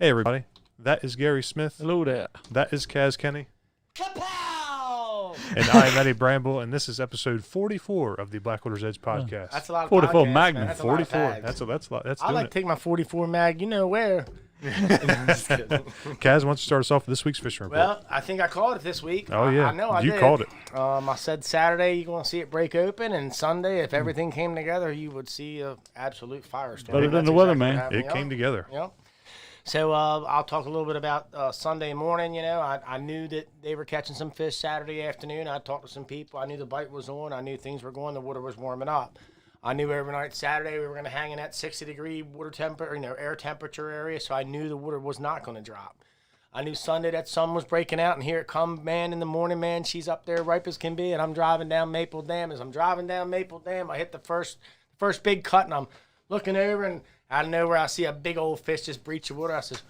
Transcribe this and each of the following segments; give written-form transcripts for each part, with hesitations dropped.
Hey, everybody. That is Gary Smith. Hello there. That is Kaz Kenny. Kapow! And I am Eddie Bramble, and this is episode 44 of the Blackwaters Edge podcast. That's a lot of 44 podcasts, Magnum. man. That's a lot of 44. bags. That's a lot. That's I doing like to take my 44 mag, you know where. Just kidding. Kaz, why don't you start us off with this week's fishing report? Well, I think I called it this week. Oh, yeah. I know I You did. called it. I said Saturday you're going to see it break open, and Sunday, if everything came together, you would see an absolute firestorm. Better than That's the weather, exactly man. what happened, It came together. Yep. So I'll talk a little bit about Sunday morning. You know, I knew that they were catching some fish Saturday afternoon. I talked to some people. I knew the bite was on. I knew things were going. The water was warming up. I knew every night Saturday we were going to hang in that 60-degree water temperature, air temperature area. So I knew the water was not going to drop. I knew Sunday that sun was breaking out, and here it come, man, in the morning, man. She's up there ripe as can be, and I'm driving down Maple Dam. As I'm driving down Maple Dam, I hit the first big cut, and I'm looking over, and out of nowhere, I see a big old fish just breach the water. I says,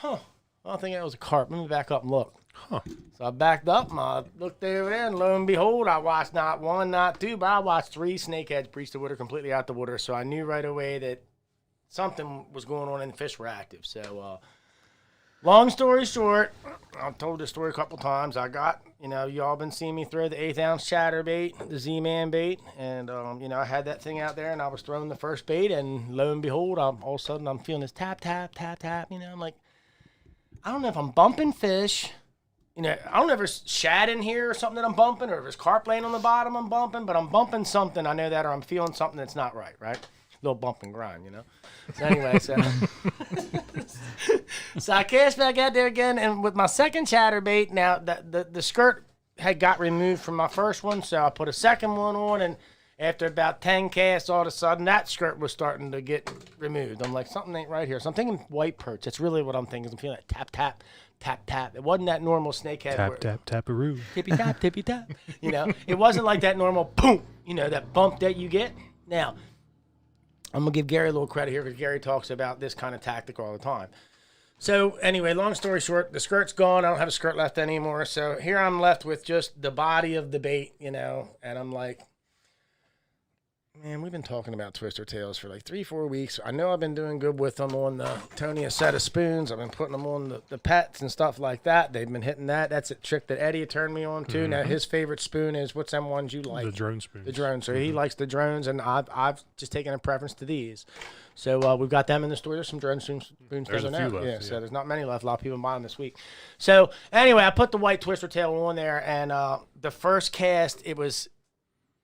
I don't think that was a carp. Let me back up and look. So I backed up, and I looked over there, and lo and behold, I watched not one, not two, but I watched 3 snakeheads breach the water completely out the water. So I knew right away that something was going on and the fish were active. So long story short, I've told this story a couple times. I got, y'all been seeing me throw the 1/8-ounce chatterbait, the Z-Man bait, and, I had that thing out there, and I was throwing the first bait, and lo and behold, all of a sudden, I'm feeling this tap, tap, tap, tap, I'm like, I don't know if I'm bumping fish. I don't know if there's shad in here or something that I'm bumping, or if there's carp laying on the bottom I'm bumping, but I'm bumping something. I know that, or I'm feeling something that's not right? Little bump and grind, So anyway, so I cast back out there again, and with my second chatterbait, now the skirt had got removed from my first one, so I put a second one on, and after about 10 casts, all of a sudden, that skirt was starting to get removed. I'm like, something ain't right here. So I'm thinking white perch. That's really what I'm thinking. I'm feeling that tap, tap, tap, tap. It wasn't that normal snakehead. Tap, tap, taparoo. Tippy tap, tippy tap. It wasn't like that normal boom, that bump that you get. Now, I'm going to give Gary a little credit here because Gary talks about this kind of tactic all the time. So anyway, long story short, the skirt's gone. I don't have a skirt left anymore. So here I'm left with just the body of the bait, and I'm like, man, we've been talking about twister tails for like 3-4 weeks. I know I've been doing good with them on the Tony a set of spoons. I've been putting them on the pets and stuff like that. They've been hitting that. That's a trick that Eddie turned me on to. Mm-hmm. Now his favorite spoon is, what's them ones you like? The drone spoons. The drones. So he likes the drones, and I've just taken a preference to these. So we've got them in the store. There's some drone spoons There's a few left. Yeah, so there's not many left. A lot of people buy them this week. So anyway, I put the white twister tail on there, and the first cast, it was,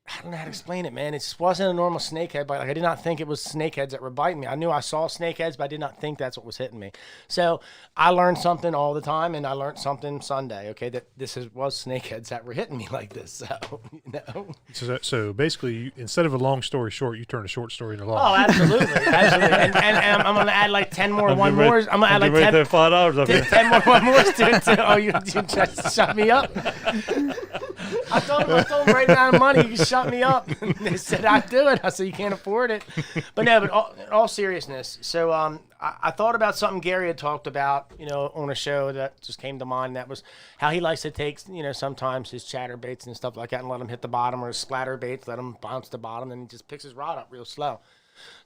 I don't know how to explain it, man. It just wasn't a normal snakehead bite. Like, I did not think it was snakeheads that were biting me. I knew I saw snakeheads, but I did not think that's what was hitting me. So I learned something all the time, and I learned something Sunday, okay, that was snakeheads that were hitting me like this. So, So basically, instead of a long story short, you turn a short story into long. Oh, absolutely. Absolutely. And I'm going to add like 10 more one-mores. I'm going to add like 10 $5 up here. 10 more one-mores to oh, you just shut me up? I told them right now money, you can shut me up. And they said, I'd do it. I said, you can't afford it. But no, in all seriousness, so I thought about something Gary had talked about, on a show that just came to mind. That was how he likes to take, sometimes his chatterbaits and stuff like that and let them hit the bottom, or his splatter baits, let them bounce the bottom, and he just picks his rod up real slow.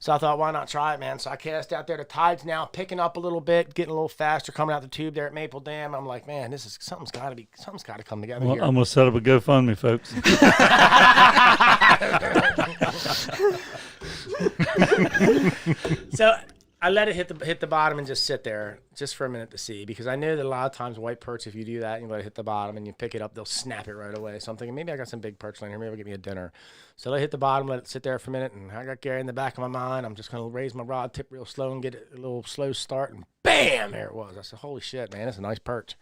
So I thought, why not try it, man? So I cast out there. The tide's now picking up a little bit, getting a little faster, coming out the tube there at Maple Dam. I'm like, man, something's got to come together here. I'm gonna set up a GoFundMe, folks. So I let it hit the bottom and just sit there just for a minute to see, because I know that a lot of times white perch, if you do that and you let it hit the bottom and you pick it up, they'll snap it right away. So I'm thinking, maybe I got some big perch laying here. Maybe it'll get me a dinner. So let it hit the bottom, let it sit there for a minute, and I got Gary in the back of my mind. I'm just going to raise my rod tip real slow and get it a little slow start, and bam, there it was. I said, holy shit, man, that's a nice perch.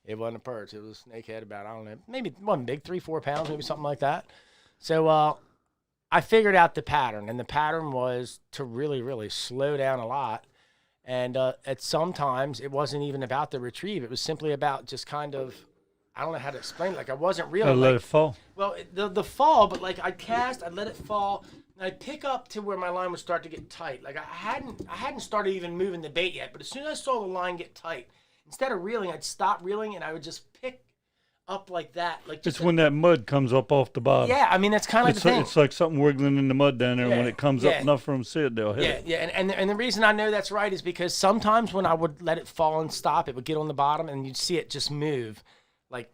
It wasn't a perch. It was a snakehead about, I don't know, maybe it wasn't big, 3-4 pounds, maybe something like that. So I figured out the pattern, and the pattern was to really, really slow down a lot. And at sometimes it wasn't even about the retrieve. It was simply about just kind of, I don't know how to explain it. Like, I wasn't really Let it fall. Well, the fall, but like I'd let it fall, and I'd pick up to where my line would start to get tight. Like I hadn't started even moving the bait yet, but as soon as I saw the line get tight, instead of reeling, I'd stop reeling, and I would just pick up like that. Like It's when that mud comes up off the bottom. Yeah, I mean, that's kind of like the thing. It's like something wiggling in the mud down there, and when it comes up enough for them to see it, they'll hit it. Yeah, and the reason I know that's right is because sometimes when I would let it fall and stop, it would get on the bottom, and you'd see it just move like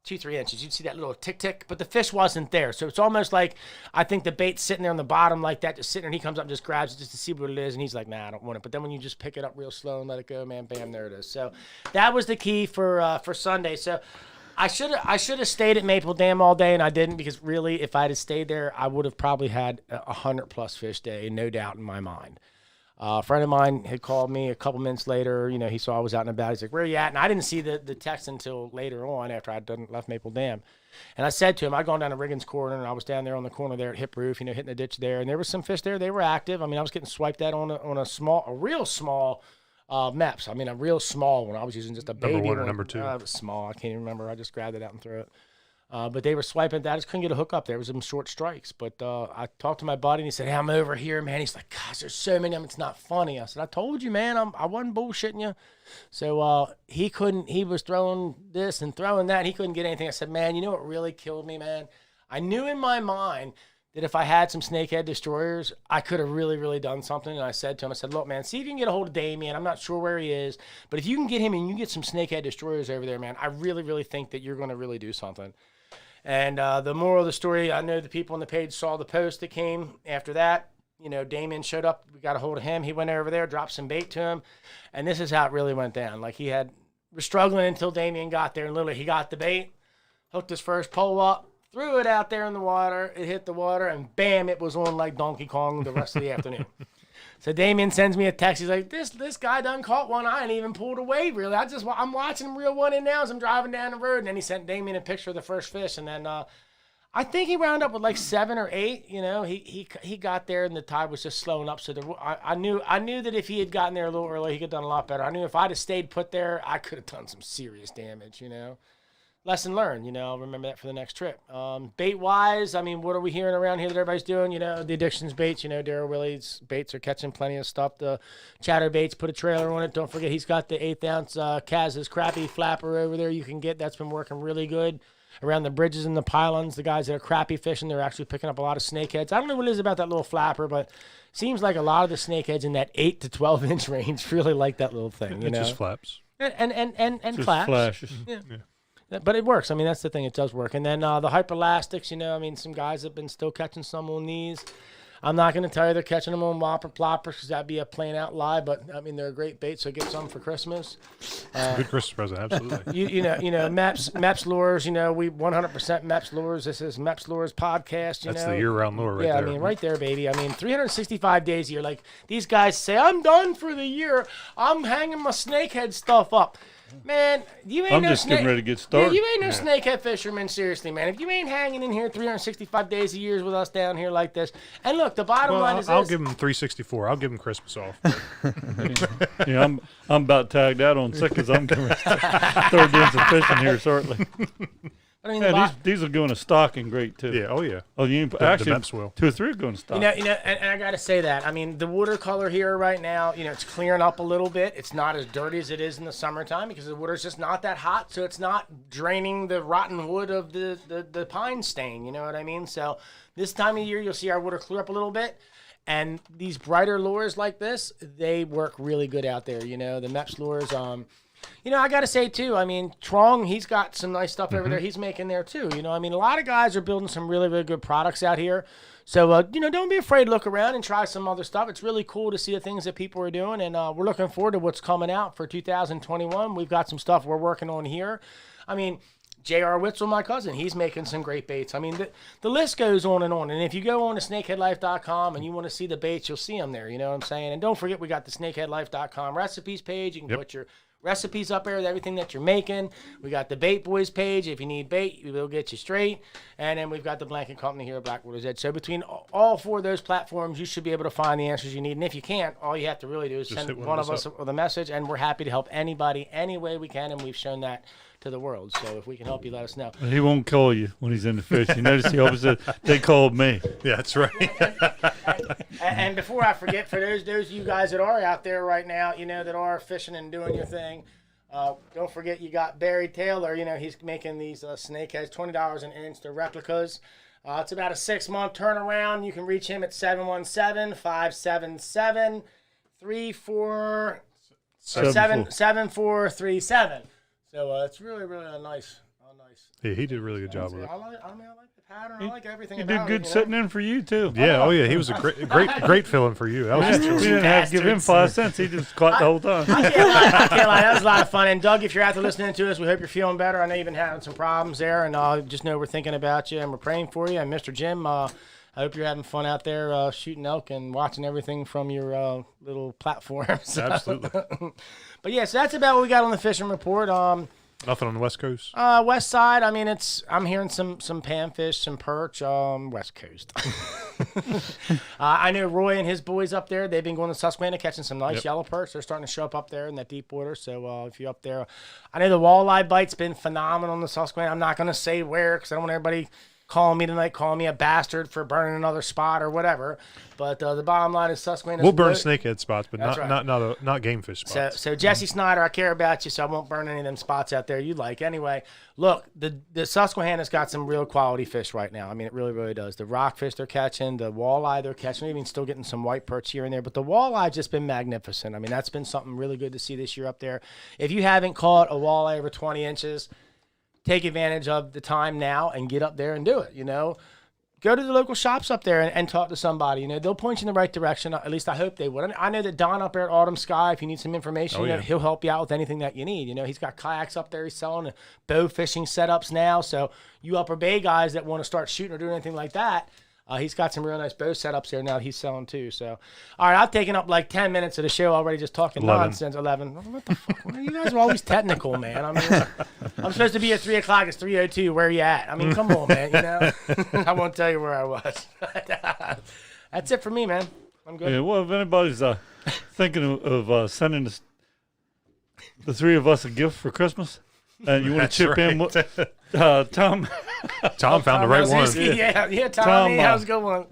2-3 inches. You'd see that little tick, but the fish wasn't there. So it's almost like I think the bait's sitting there on the bottom like that, just sitting there, and he comes up and just grabs it just to see what it is, and he's like, nah, I don't want it. But then when you just pick it up real slow and let it go, man, bam, there it is. So that was the key for Sunday. So I should have stayed at Maple Dam all day, and I didn't, because really, if I had stayed there, I would have probably had a 100+ fish day, no doubt in my mind. A friend of mine had called me a couple minutes later. You know, he saw I was out and about. He's like, "Where are you at?" And I didn't see the text until later on after I'd left Maple Dam. And I said to him, I'd gone down to Riggins Corner, and I was down there on the corner there at Hip Roof, you know, hitting the ditch there, and there was some fish there. They were active. I mean, I was getting swiped at on a real small Meps. I mean, a real small one. I was using just a baby number one or one. number two? It was small. I can't even remember. I just grabbed it out and threw it. But they were swiping that. I just couldn't get a hook up there. It was some short strikes. But I talked to my buddy, and he said, "Hey, I'm over here, man." He's like, "Gosh, there's so many of them. It's not funny." I said, "I told you, man. I wasn't bullshitting you." So he couldn't. He was throwing this and throwing that. And he couldn't get anything. I said, "Man, you know what really killed me, man? I knew in my mind that if I had some snakehead destroyers, I could have really, really done something." And I said to him, I said, "Look, man, see if you can get a hold of Damien. I'm not sure where he is, but if you can get him and you get some snakehead destroyers over there, man, I really, really think that you're going to really do something." And the moral of the story, I know the people on the page saw the post that came after that. You know, Damien showed up. We got a hold of him. He went over there, dropped some bait to him. And this is how it really went down. Like, was struggling until Damien got there. And literally, he got the bait, hooked his first pole up, threw it out there in the water. It hit the water, and bam, it was on like Donkey Kong the rest of the afternoon. So Damien sends me a text. He's like, this guy done caught one. I ain't even pulled away, really. I'm watching him reel one in now as I'm driving down the road. And then he sent Damien a picture of the first fish. And then I think he wound up with like 7 or 8. You know, he got there and the tide was just slowing up. So I knew that if he had gotten there a little early, he could have done a lot better. I knew if I'd have stayed put there, I could have done some serious damage, you know. Lesson learned, you know, I'll remember that for the next trip. Bait-wise, I mean, what are we hearing around here that everybody's doing? You know, the Addictions baits, you know, Daryl Willie's baits are catching plenty of stuff. The Chatter baits, put a trailer on it. Don't forget, he's got the 1/8 ounce Kaz's crappie flapper over there you can get. That's been working really good around the bridges and the pylons. The guys that are crappie fishing, they're actually picking up a lot of snakeheads. I don't know what it is about that little flapper, but seems like a lot of the snakeheads in that 8 to 12 inch range really like that little thing, you know? It just flaps. And Just flaps. flashes. Yeah. But it works. I mean, that's the thing. It does work. And then the hyperelastics, you know, I mean, some guys have been still catching some on these. I'm not going to tell you they're catching them on whopper ploppers because that'd be a plain out lie. But, I mean, they're a great bait, so get some for Christmas. Good Christmas present, absolutely. you know, Meps Lures, you know, we 100% Meps Lures. This is Meps Lures podcast, That's the year-round lure right there. there. I mean, right there, baby. I mean, 365 days a year. Like, these guys say, I'm done for the year. I'm hanging my snakehead stuff up. Man, you ain't I'm no just getting ready to get started. Yeah, you ain't no snakehead fisherman, seriously, man. If you ain't hanging in here 365 days a year with us down here like this. And look, the bottom line is I'll this. give him 364. I'll give him Christmas off. Yeah, I'm about tagged out on sick because I'm going to start doing some fishing here shortly. I mean, Yeah, these are going to stocking great too. Yeah, oh yeah. Oh, you The actually Meps will. 2 or 3 are going to stock. You know, and I got to say that. I mean, the watercolor here right now, you know, it's clearing up a little bit. It's not as dirty as it is in the summertime because the water's just not that hot, so it's not draining the rotten wood of the pine stain. You know what I mean? So this time of year, you'll see our water clear up a little bit. And these brighter lures like this, they work really good out there. You know, the Meps lures, you know, I got to say, too, I mean, Trong, he's got some nice stuff over there he's making there, too. You know, I mean, a lot of guys are building some really, really good products out here. So, you know, don't be afraid to look around and try some other stuff. It's really cool to see the things that people are doing, and we're looking forward to what's coming out for 2021. We've got some stuff we're working on here. I mean, J.R. Witzel, my cousin, he's making some great baits. I mean, the list goes on. And if you go on to snakeheadlife.com and you want to see the baits, you'll see them there. You know what I'm saying? And don't forget, we got the snakeheadlife.com recipes page. You can put your recipes up there with everything that you're making. We got the Bait Boys page. If you need bait, we'll get you straight. And then we've got the Blanket Company here at Blackwaters Edge. So between all 4 of those platforms, you should be able to find the answers you need. And if you can't, all you have to really do is send one of us with a message, and we're happy to help anybody any way we can, and we've shown that to the world. So if we can help you, let us know. He won't call you when he's in the fish. You notice he always said, they called me. Yeah, that's right. And before I forget, for those of you guys that are out there right now, you know, that are fishing and doing your thing, Don't forget you got Barry Taylor. You know, he's making these snakeheads, $20 an inch. They're replicas. It's about a 6-month turnaround. You can reach him at 717-577-7437. So it's really, really a nice. Yeah, he did a really good job with it. I like the pattern. I like everything He about did good it. sitting in for you too. Yeah, oh yeah, he was a great filling for you. That was We didn't have to give him 5 cents. He just caught the whole time. I can't lie. That was a lot of fun. And Doug, if you're out there listening to us, we hope you're feeling better. I know you've been having some problems there, and just know we're thinking about you and we're praying for you. And Mr. Jim, I hope you're having fun out there shooting elk and watching everything from your little platform. So. Absolutely. But yeah, so that's about what we got on the fishing report. Nothing on the West Coast? West side, I mean, I'm hearing some panfish, some perch, West Coast. I know Roy and his boys up there, they've been going to Susquehanna catching some nice yellow perch. They're starting to show up there in that deep water. So if you're up there, I know the walleye bite's been phenomenal in the Susquehanna. I'm not going to say where because I don't want everybody calling me tonight, calling me a bastard for burning another spot or whatever. But the bottom line is Susquehanna. We'll burn snakehead spots, but That's not game fish spots. So Jesse Snyder, I care about you, so I won't burn any of them spots out there you like. Anyway, look, the Susquehanna's got some real quality fish right now. I mean, it really, really does. The rockfish they're catching, the walleye they're catching, even still getting some white perch here and there. But the walleye's just been magnificent. I mean, that's been something really good to see this year up there. If you haven't caught a walleye over 20 inches, take advantage of the time now and get up there and do it, you know. Go to the local shops up there and talk to somebody. You know, they'll point you in the right direction. At least I hope they would. I know that Don up there at Autumn Sky, if you need some information, you know, he'll help you out with anything that you need. You know, he's got kayaks up there. He's selling bow fishing setups now. So you Upper Bay guys that want to start shooting or doing anything like that, he's got some real nice bow setups there now that he's selling too. So, all right, I've taken up like 10 minutes of the show already just talking 11. nonsense. 11. What the fuck? You guys are always technical, man. I mean, I'm supposed to be at 3 o'clock. It's 3:02. Where are you at? I mean, come on, man. You know, I won't tell you where I was. That's it for me, man. I'm good. Yeah, well, if anybody's thinking of sending us, the three of us a gift for Christmas, and you want to chip in, Tom. Tom found the right one. Yeah, Tom, how's it going?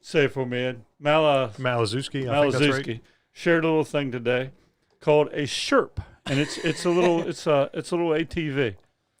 Say it for me, Ed. Malazewski. I think that's right. Shared a little thing today called a Sherp, and it's a little ATV.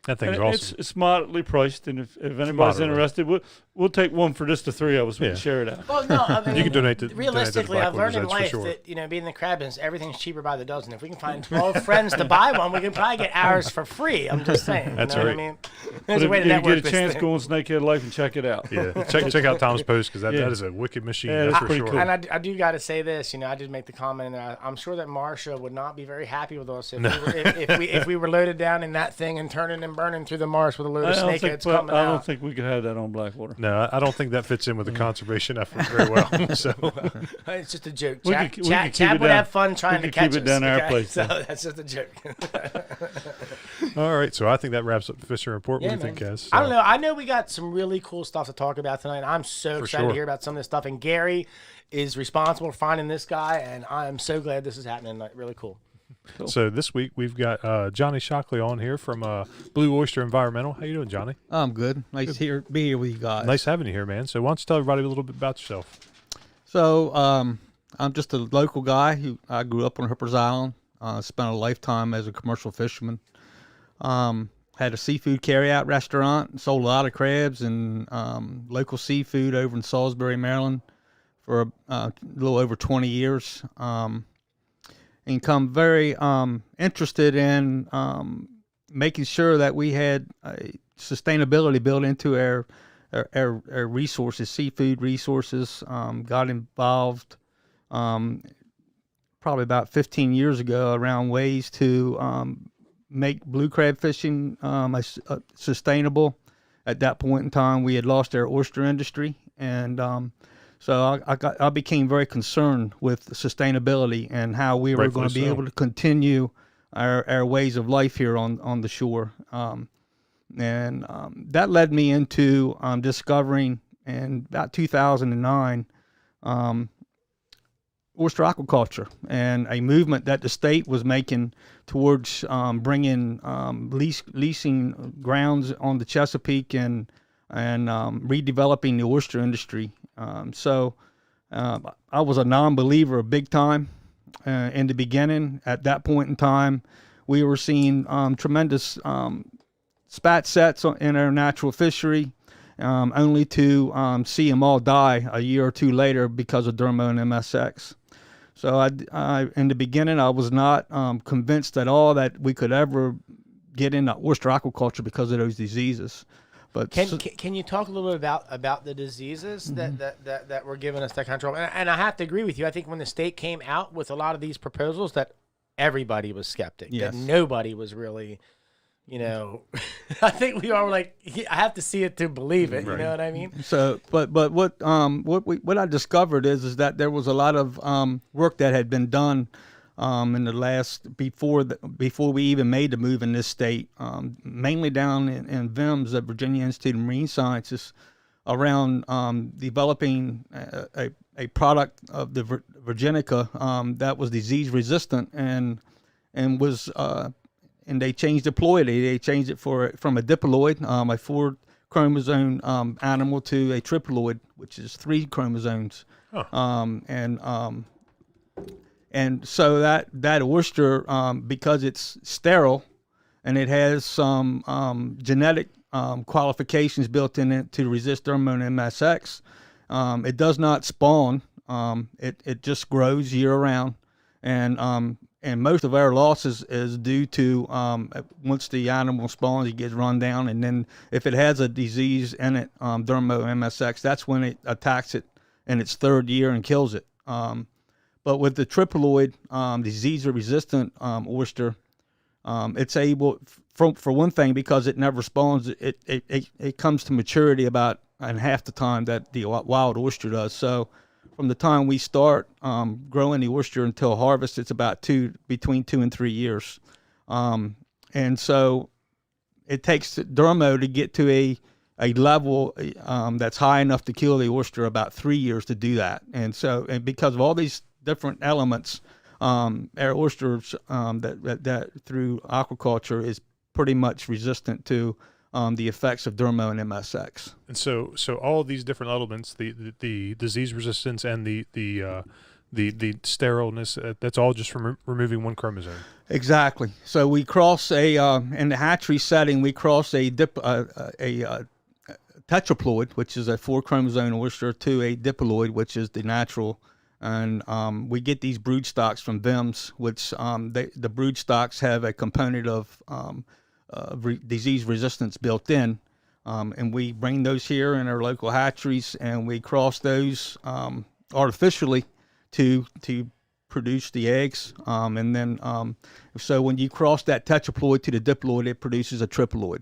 That thing's and awesome. It's moderately priced, and if anybody's interested, we'll take one for just the three of us. We can share it out. Well, no, I mean, you can donate to realistically, I've learned in life that, you know, being in the crab business, everything's cheaper by the dozen. If we can find 12 friends to buy one, we can probably get ours for free. I'm just saying. That's you know right. What I mean, But there's a way to if you network get a this chance, thing. go on Snakehead Life and check it out. Yeah, check out Tom's post because that is a wicked machine. Yeah, that's that's for pretty sure. cool. And I do got to say this, you know, I did make the comment, and I'm sure that Marcia would not be very happy with us if we were loaded down in that thing and turning and burning through the marsh with a load of snakeheads coming out. I don't think we could have that on Blackwater. No, I don't think that fits in with the conservation effort very well. So It's just a joke. We could keep Chad it would down. have fun trying to catch keep it us. down our place, So then. that's just a joke. all right, so I think that wraps up the fishing report. What do you think, guys? I don't know. I know we got some really cool stuff to talk about tonight. I'm so excited to hear about some of this stuff. And Gary is responsible for finding this guy, and I'm so glad this is happening. Like, really cool. So this week we've got Johnny Shockley on here from Blue Oyster Environmental. How you doing, Johnny? I'm good. Nice to be here with you guys. Nice having you here, man. So why don't you tell everybody a little bit about yourself? So I'm just a local guy. I grew up on Hooper's Island. Spent a lifetime as a commercial fisherman. Had a seafood carryout restaurant. Sold a lot of crabs and local seafood over in Salisbury, Maryland, for a little over 20 years. And come very interested in making sure that we had sustainability built into our resources, seafood resources. Got involved probably about 15 years ago around ways to make blue crab fishing sustainable. At that point in time, we had lost our oyster industry, and so I became very concerned with sustainability and how we were going to be able to continue our ways of life here on the shore. And that led me into discovering in about 2009 oyster aquaculture and a movement that the state was making towards bringing leasing grounds on the Chesapeake and redeveloping the oyster industry. So I was a non-believer big time in the beginning. At that point in time, we were seeing tremendous spat sets in our natural fishery, only to see them all die a year or two later because of Dermo and MSX. So I in the beginning, I was not convinced at all that we could ever get into oyster aquaculture because of those diseases. But can you talk a little bit about the diseases that were giving us that control? And I have to agree with you. I think when the state came out with a lot of these proposals, that everybody was skeptic. Yes. That nobody was really, I think we all were like, I have to see it to believe it. You know what I mean? So, but what I discovered is that there was a lot of work that had been done in the last before we even made the move in this state, mainly down in VIMS, the Virginia Institute of Marine Sciences, around developing a product of the Virginica that was disease resistant and was and they changed the ploidy. They changed it from a diploid, a 4 chromosome animal, to a triploid, which is 3 chromosomes. And so that oyster, because it's sterile and it has some genetic qualifications built in it to resist Dermo and MSX, it does not spawn. It just grows year round, and most of our losses is due to once the animal spawns, it gets run down, and then if it has a disease in it, Dermo MSX, that's when it attacks it in its 3rd year and kills it. But with the triploid disease-resistant oyster, it's able, for one thing, because it never spawns, it comes to maturity about in half the time that the wild oyster does. So from the time we start growing the oyster until harvest, it's about between 2 and 3 years. And so it takes Dermo to get to a level that's high enough to kill the oyster about 3 years to do that. And because of all these different elements, our oysters that through aquaculture is pretty much resistant to the effects of Dermo and MSX. And so all of these different elements, the disease resistance and the sterileness, that's all just from removing 1 chromosome. Exactly. So we cross in the hatchery setting, we cross a tetraploid, which is a 4 chromosome oyster, to a diploid, which is the natural. And we get these brood stocks from VIMS, which the brood stocks have a component of disease resistance built in. And we bring those here in our local hatcheries, and we cross those artificially to produce the eggs. And then so when you cross that tetraploid to the diploid, it produces a triploid.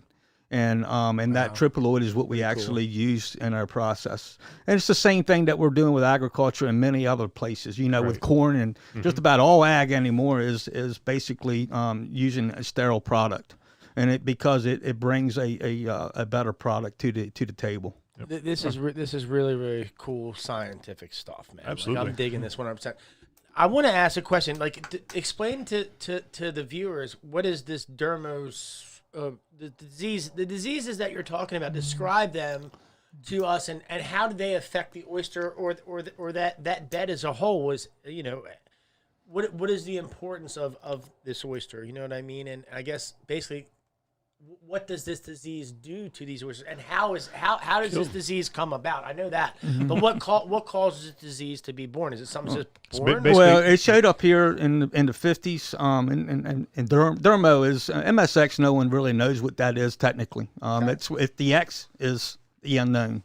And that triploid is what we actually use in our process. And it's the same thing that we're doing with agriculture and many other places, with corn, and just about all ag anymore is basically using a sterile product. And because it brings a better product to the table. Yep. This is really, really cool scientific stuff, man. Absolutely. Like, I'm digging this 100%. I want to ask a question. Explain to the viewers, what is this Dermo's the diseases that you're talking about? Describe them to us, and how do they affect the oyster or that bed as a whole? What is the importance of this oyster? You know what I mean? And I guess basically, what does this disease do to these oysters, and how does this disease come about? I know that, but what causes this disease to be born? Is it something just born? Well, it showed up here in the 50s. And Dermo is MSX. No one really knows what that is technically. It's the X is the unknown.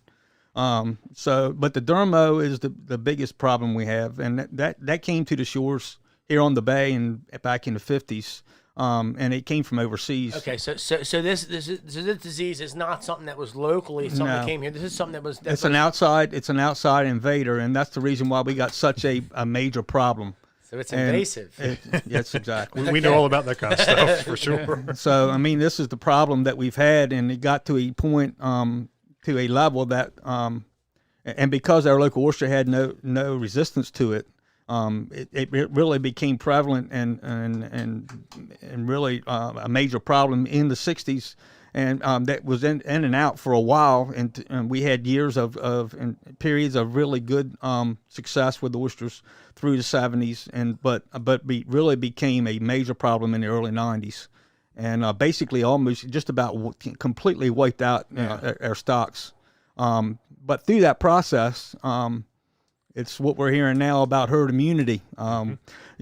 But the Dermo is the biggest problem we have, and that came to the shores here on the bay and back in the 50s. And it came from overseas. Okay, so this disease is not something that was locally that came here. This is something it's an outside invader, and that's the reason why we got such a major problem. So it's invasive. Yes, exactly. We know all about that kind of stuff for sure. So I mean, this is the problem that we've had, and it got to a point, to a level that, and because our local oyster had no resistance to it. It really became prevalent and really a major problem in the 60s, and that was in and out for a while, and we had years of and periods of really good success with oysters through the 70s, but really became a major problem in the early 90s, and basically almost just about completely wiped out our stocks. But through that process, it's what we're hearing now about herd immunity.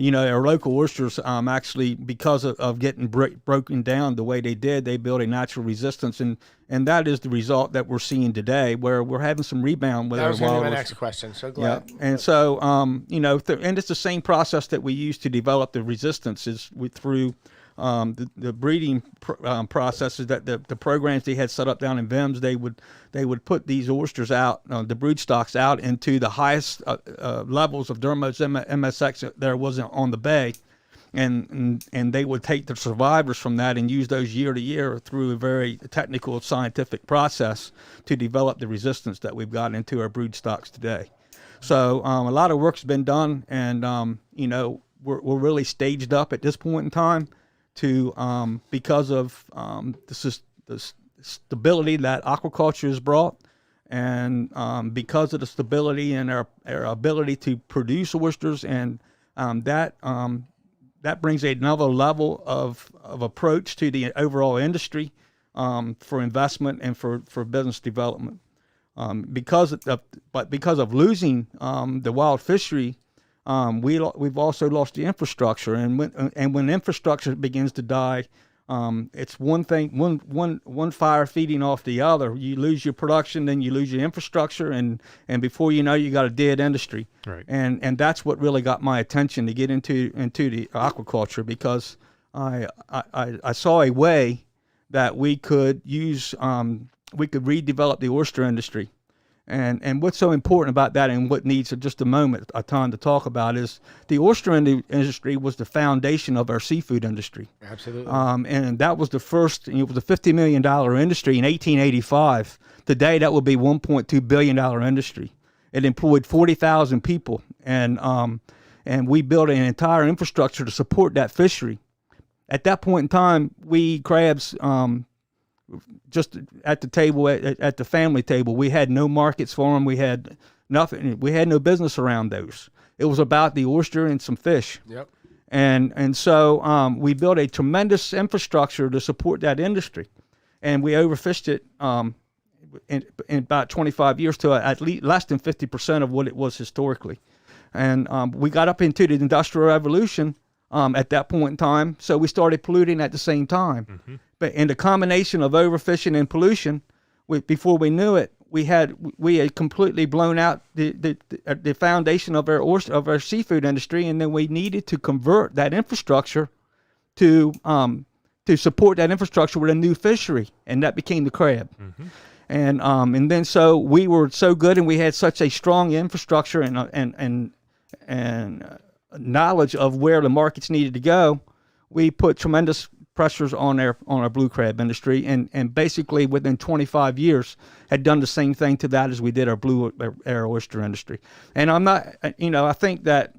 You know, our local oysters actually, because of getting broken down the way they did, they built a natural resistance, and that is the result that we're seeing today, where we're having some rebound with our wild oysters. That was going to be my next question, so glad. Yeah. And so, you know, and it's the same process that we use to develop the resistance through the breeding processes that the programs they had set up down in VIMS. They would put these oysters out, the brood stocks out into the highest levels of Dermos MSX there was on the bay, and they would take the survivors from that and use those year to year through a very technical scientific process to develop the resistance that we've got into our brood stocks today. So a lot of work's been done, and you know, we're really staged up at this point in time to because of the stability that aquaculture has brought, and because of the stability and our ability to produce oysters, and that brings another level of approach to the overall industry for investment and for business development. Because of losing the wild fishery, we've also lost the infrastructure, and when infrastructure begins to die, it's one thing, one fire feeding off the other. You lose your production, then you lose your infrastructure, and before you know, you got a dead industry. Right. And that's what really got my attention to get into the aquaculture, because I saw a way that we could use we could redevelop the oyster industry. And what's so important about that, and what needs just a time to talk about, is the oyster industry was the foundation of our seafood industry. Absolutely. And that was the first. It was a $50 million industry in 1885. Today, that would be $1.2 billion industry. It employed 40,000 people, and we built an entire infrastructure to support that fishery. At that point in time, we crabs. Just at the table, at the family table, we had no markets for them. We had nothing. We had no business around those. It was about the oyster and some fish. Yep. And so we built a tremendous infrastructure to support that industry, and we overfished it in about 25 years to at least less than 50% of what it was historically. And we got up into the Industrial Revolution at that point in time, so we started polluting at the same time. Mm-hmm. But in the combination of overfishing and pollution, before we knew it, we had completely blown out the foundation of our seafood industry, and then we needed to convert that infrastructure to support that infrastructure with a new fishery, and that became the crab. Mm-hmm. And then so we were so good, and we had such a strong infrastructure and knowledge of where the markets needed to go. We put tremendous pressures on our blue crab industry, and basically within 25 years had done the same thing to that as we did our oyster industry. And I'm not, I think that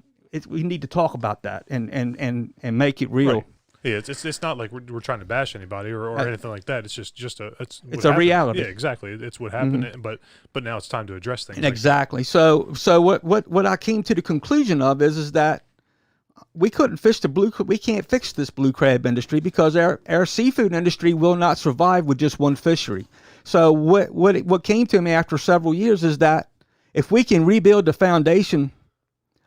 we need to talk about that and make it real. Right. Yeah, it's not like we're trying to bash anybody or anything like that. It's just it's a reality. Yeah, exactly. It's what happened. Mm-hmm. But now it's time to address things. Exactly. So what I came to the conclusion of is that we couldn't fish we can't fix this blue crab industry, because our seafood industry will not survive with just one fishery. So what came to me after several years is that if we can rebuild the foundation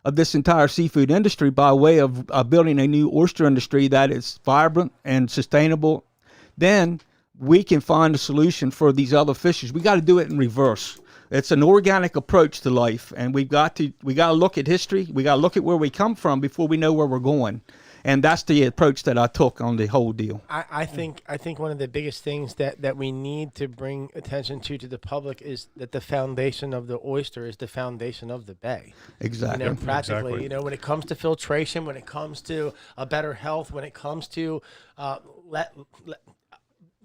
of this entire seafood industry by way of building a new oyster industry that is vibrant and sustainable, then we can find a solution for these other fishes. We got to do it in reverse. It's an organic approach to life, and we got to look at history. We got to look at where we come from before we know where we're going, and that's the approach that I took on the whole deal. I think one of the biggest things that we need to bring attention to the public is that the foundation of the oyster is the foundation of the bay. Exactly. Practically, exactly. When it comes to filtration, when it comes to a better health, when it comes to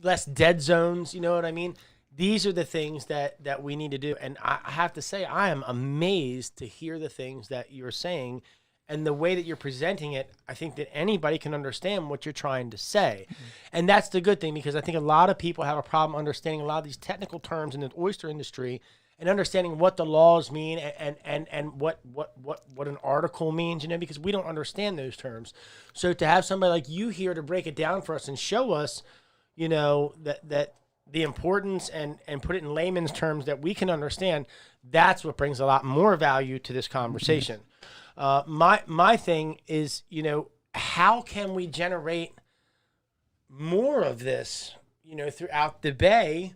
less dead zones, you know what I mean? These are the things that we need to do. And I have to say, I am amazed to hear the things that you're saying and the way that you're presenting it, I think that anybody can understand what you're trying to say. And that's the good thing, because I think a lot of people have a problem understanding a lot of these technical terms in the oyster industry and understanding what the laws mean and what an article means, because we don't understand those terms. So to have somebody like you here to break it down for us and show us, that the importance and put it in layman's terms that we can understand, that's what brings a lot more value to this conversation. My thing is, how can we generate more of this, throughout the Bay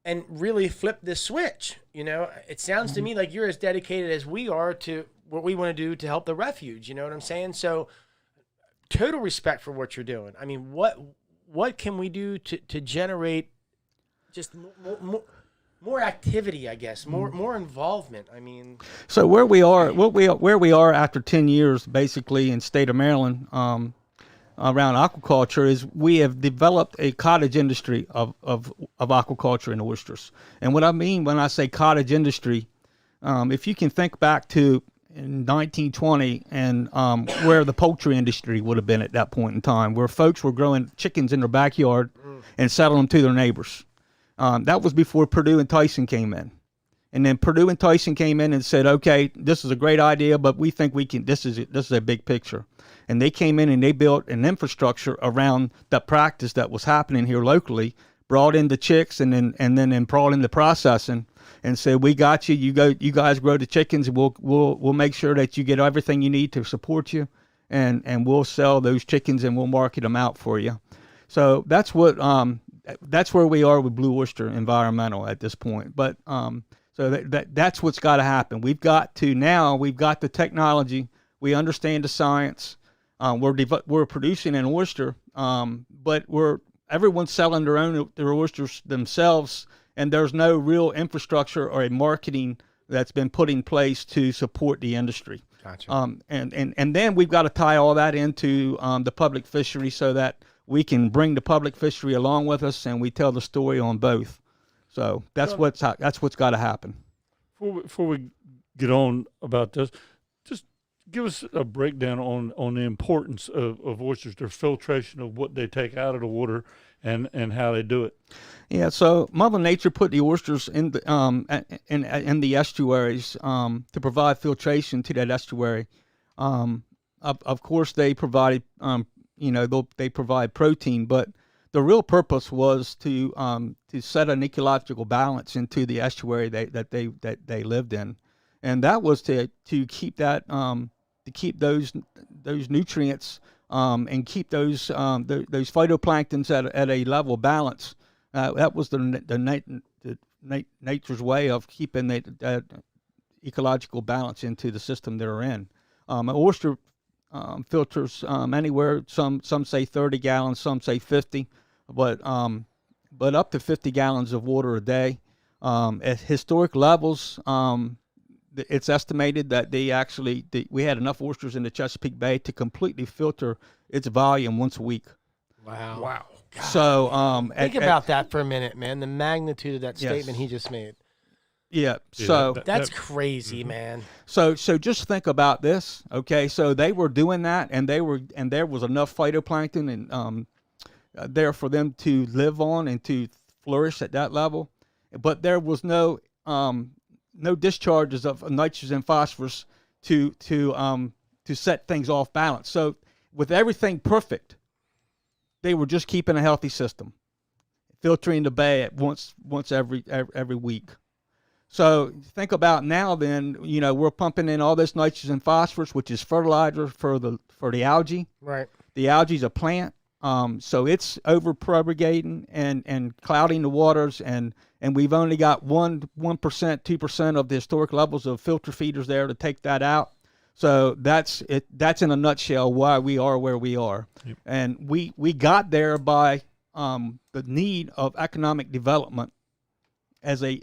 and really flip this switch? It sounds to me like you're as dedicated as we are to what we want to do to help the refuge. You know what I'm saying? So total respect for what you're doing. I mean, what can we do to generate just more activity, I guess, more involvement? I mean, so where we are after 10 years, basically in state of Maryland, around aquaculture, is we have developed a cottage industry of aquaculture and oysters. And what I mean when I say cottage industry, if you can think back to in 1920 and where the poultry industry would have been at that point in time, where folks were growing chickens in their backyard and selling them to their neighbors. That was before Purdue and Tyson came in. And then Purdue and Tyson came in and said, okay, this is a great idea, but we think we can, this is a big picture. And they came in and they built an infrastructure around that practice that was happening here locally, brought in the chicks and then brought in the processing and said, we got you, you guys grow the chickens, and we'll make sure that you get everything you need to support you, and we'll sell those chickens and we'll market them out for you. So that's where we are with Blue Oyster Environmental at this point. But so that's what's got to happen. We've got the technology, we understand the science. We're producing an oyster, but everyone's selling their oysters themselves, and there's no real infrastructure or a marketing that's been put in place to support the industry. Gotcha. And then we've got to tie all that into the public fishery so that we can bring the public fishery along with us, and we tell the story on both. So that's what's got to happen. Before we get on about this, just give us a breakdown on the importance of oysters, their filtration of what they take out of the water, and how they do it. Yeah, so Mother Nature put the oysters in the estuaries to provide filtration to that estuary. Of course, they provided they provide protein, but the real purpose was to set an ecological balance into the estuary that they lived in, and that was to keep that to keep those nutrients and keep those phytoplanktons at a level balance. That was the nature's way of keeping that ecological balance into the system they're in. An oyster filters anywhere. Some say 30 gallons, some say 50, but up to 50 gallons of water a day. At historic levels, it's estimated that we had enough oysters in the Chesapeake Bay to completely filter its volume once a week. Wow. God. So think about that for a minute, man. The magnitude of that statement he just made. Yeah. So that's crazy, man. So just think about this. Okay. So they were doing that, and there was enough phytoplankton and there for them to live on and to flourish at that level, but there was no discharges of nitrogen and phosphorus to set things off balance. So with everything perfect, they were just keeping a healthy system, filtering the bay at once every week. So think about now. Then we're pumping in all this nitrogen and phosphorus, which is fertilizer for the algae. Right. The algae is a plant, so it's over propagating and clouding the waters, and we've only got 1%, 2% of the historic levels of filter feeders there to take that out. So that's it. That's in a nutshell why we are where we are. Yep. And we got there by the need of economic development as a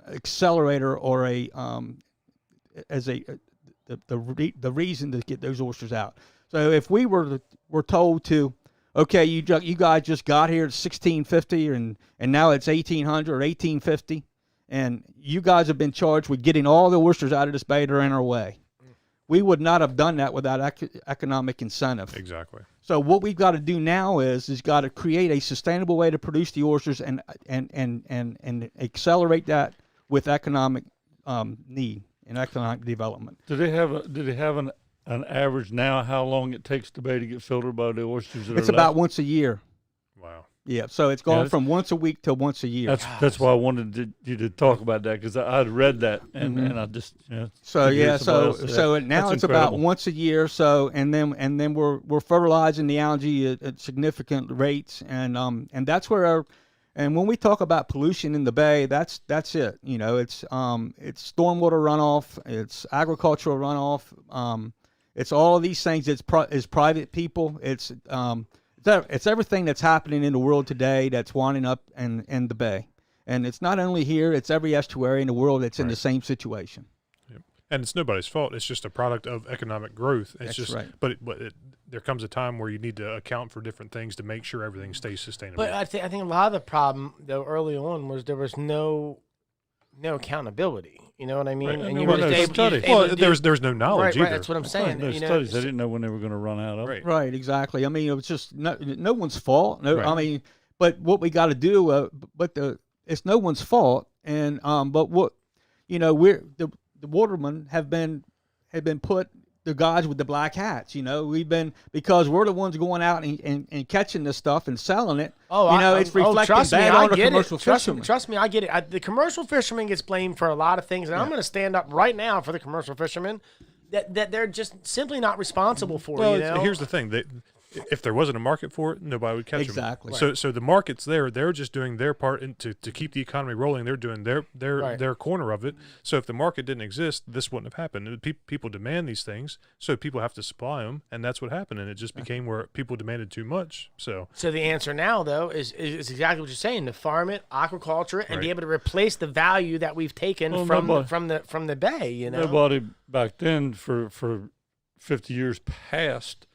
accelerator, or the reason to get those oysters out. So if we were told to, okay, you guys just got here at 1650 and now it's 1800 or 1850, and you guys have been charged with getting all the oysters out of this bay that are in our way. we would not have done that without economic incentive. Exactly. So what we've got to do now is got to create a sustainable way to produce the oysters and accelerate that with economic need and economic development. Do they have an average now how long it takes the bay to get filtered by the oysters that It's are about left? once a year. Wow. Yeah, so it's gone from once a week to once a year. That's why I wanted you to talk about that, because I'd read that and I just So to hear yeah, somebody so else say so that. now That's it's incredible. about once a year. So and then we're fertilizing the algae at significant rates, and that's where and when we talk about pollution in the bay, that's it. You know, it's stormwater runoff, it's agricultural runoff, it's all of these things. It's private people. It's everything that's happening in the world today that's winding up in the bay. And it's not only here, it's every estuary in the world that's in the same situation. Yep. And it's nobody's fault. It's just a product of economic growth. It's That's just, right. But there comes a time where you need to account for different things to make sure everything stays sustainable. But I think a lot of the problem though early on was there was no accountability. You know what I mean? Right. And No, you were no just able, studies. able Well, to do- there's no knowledge right, either. that's what I'm saying. There's you know, studies. They didn't know when they were going to run out of it. Right. Right, exactly. I mean, it was just no one's fault. No, Right. I mean, but what we got to do, it's no one's fault. And but what, you know, the watermen have been put the guys with the black hats. You know, because we're the ones going out and catching this stuff and selling it. Oh, you know, it's reflecting trust me, bad I on the get commercial it. fishermen. Trust me, I get it. The commercial fisherman gets blamed for a lot of things, and I'm going to stand up right now for the commercial fishermen that they're just simply not responsible for. Well, you know? here's the thing. If there wasn't a market for it, nobody would catch Exactly. them. So the market's there. They're just doing their part to keep the economy rolling. They're doing their corner of it. So if the market didn't exist, this wouldn't have happened. People demand these things, so people have to supply them, and that's what happened. And it just became where people demanded too much. So the answer now, though, is exactly what you're saying: to farm it, aquaculture it, and Right. be able to replace the value that we've taken from the bay. You know, Nobody back then for 50 years past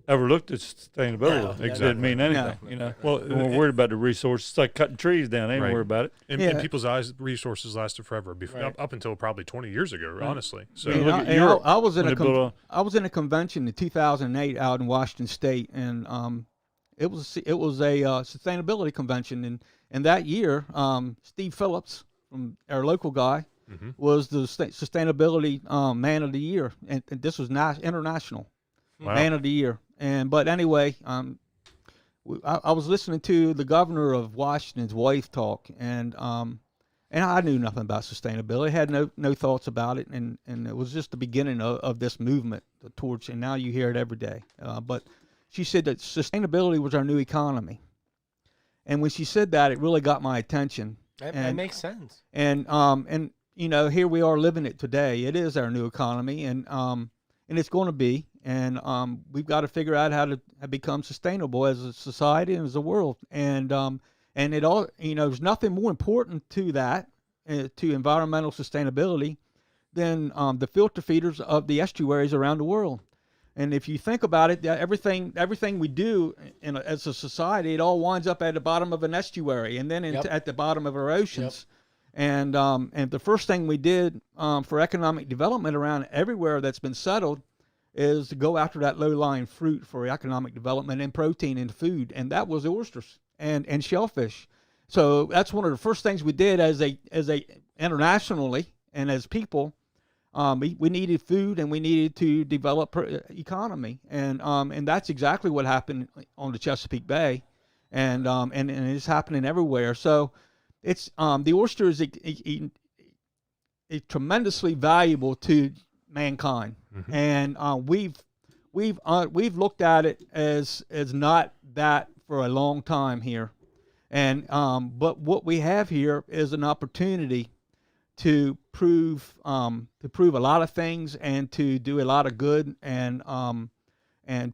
ever looked at sustainability. No, It exactly. didn't mean anything. You know, Well, they weren't worried about the resources. It's like cutting trees down. They ain't Right. worried about it. in people's eyes, resources lasted forever, Right. up until probably 20 years ago, honestly. So Yeah. Look at And Europe I was in when a they built I was in a convention in 2008 out in Washington State, and it was a sustainability convention, and that year Steve Phillips, from our local guy, was the sustainability man of the year, and this was international Wow. man of the year. But anyway, I was listening to the governor of Washington's wife talk, and I knew nothing about sustainability. Had no thoughts about it, and it was just the beginning of this movement towards. And now you hear it every day. But she said that sustainability was our new economy, and when she said that, it really got my attention. that makes sense. And you know, here we are living it today. It is our new economy, and it's going to be. And we've got to figure out how to become sustainable as a society and as a world. And it all, you know, there's nothing more important to that, to environmental sustainability, than the filter feeders of the estuaries around the world. And if you think about it, everything we do as a society, it all winds up at the bottom of an estuary, and then at the bottom of our oceans. And the first thing we did for economic development around everywhere that's been settled is to go after that low-lying fruit for economic development and protein in food, and that was oysters and shellfish. So that's one of the first things we did as a internationally and as people. We needed food, and we needed to develop economy, and that's exactly what happened on the Chesapeake Bay, and it's happening everywhere. So it's the oyster is tremendously valuable to mankind, and we've looked at it as not that for a long time here, and but what we have here is an opportunity to prove a lot of things, and to do a lot of good, and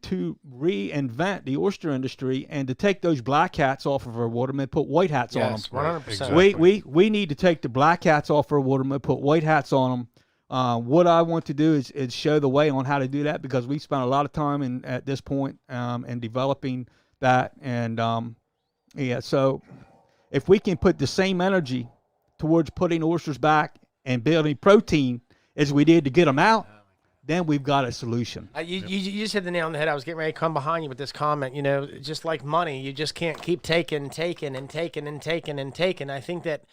to reinvent the oyster industry, and to take those black hats off of our watermen and put white hats on them. Yes, 100%. Exactly. We need to take the black hats off our watermen, put white hats on them. What I want to do is show the way on how to do that, because we spent a lot of time at this point in developing that, and so if we can put the same energy towards putting oysters back and building protein as we did to get them out, then we've got a solution. You just hit the nail on the head. I was getting ready to come behind you with this comment. You know, just like money, you just can't keep taking. I think that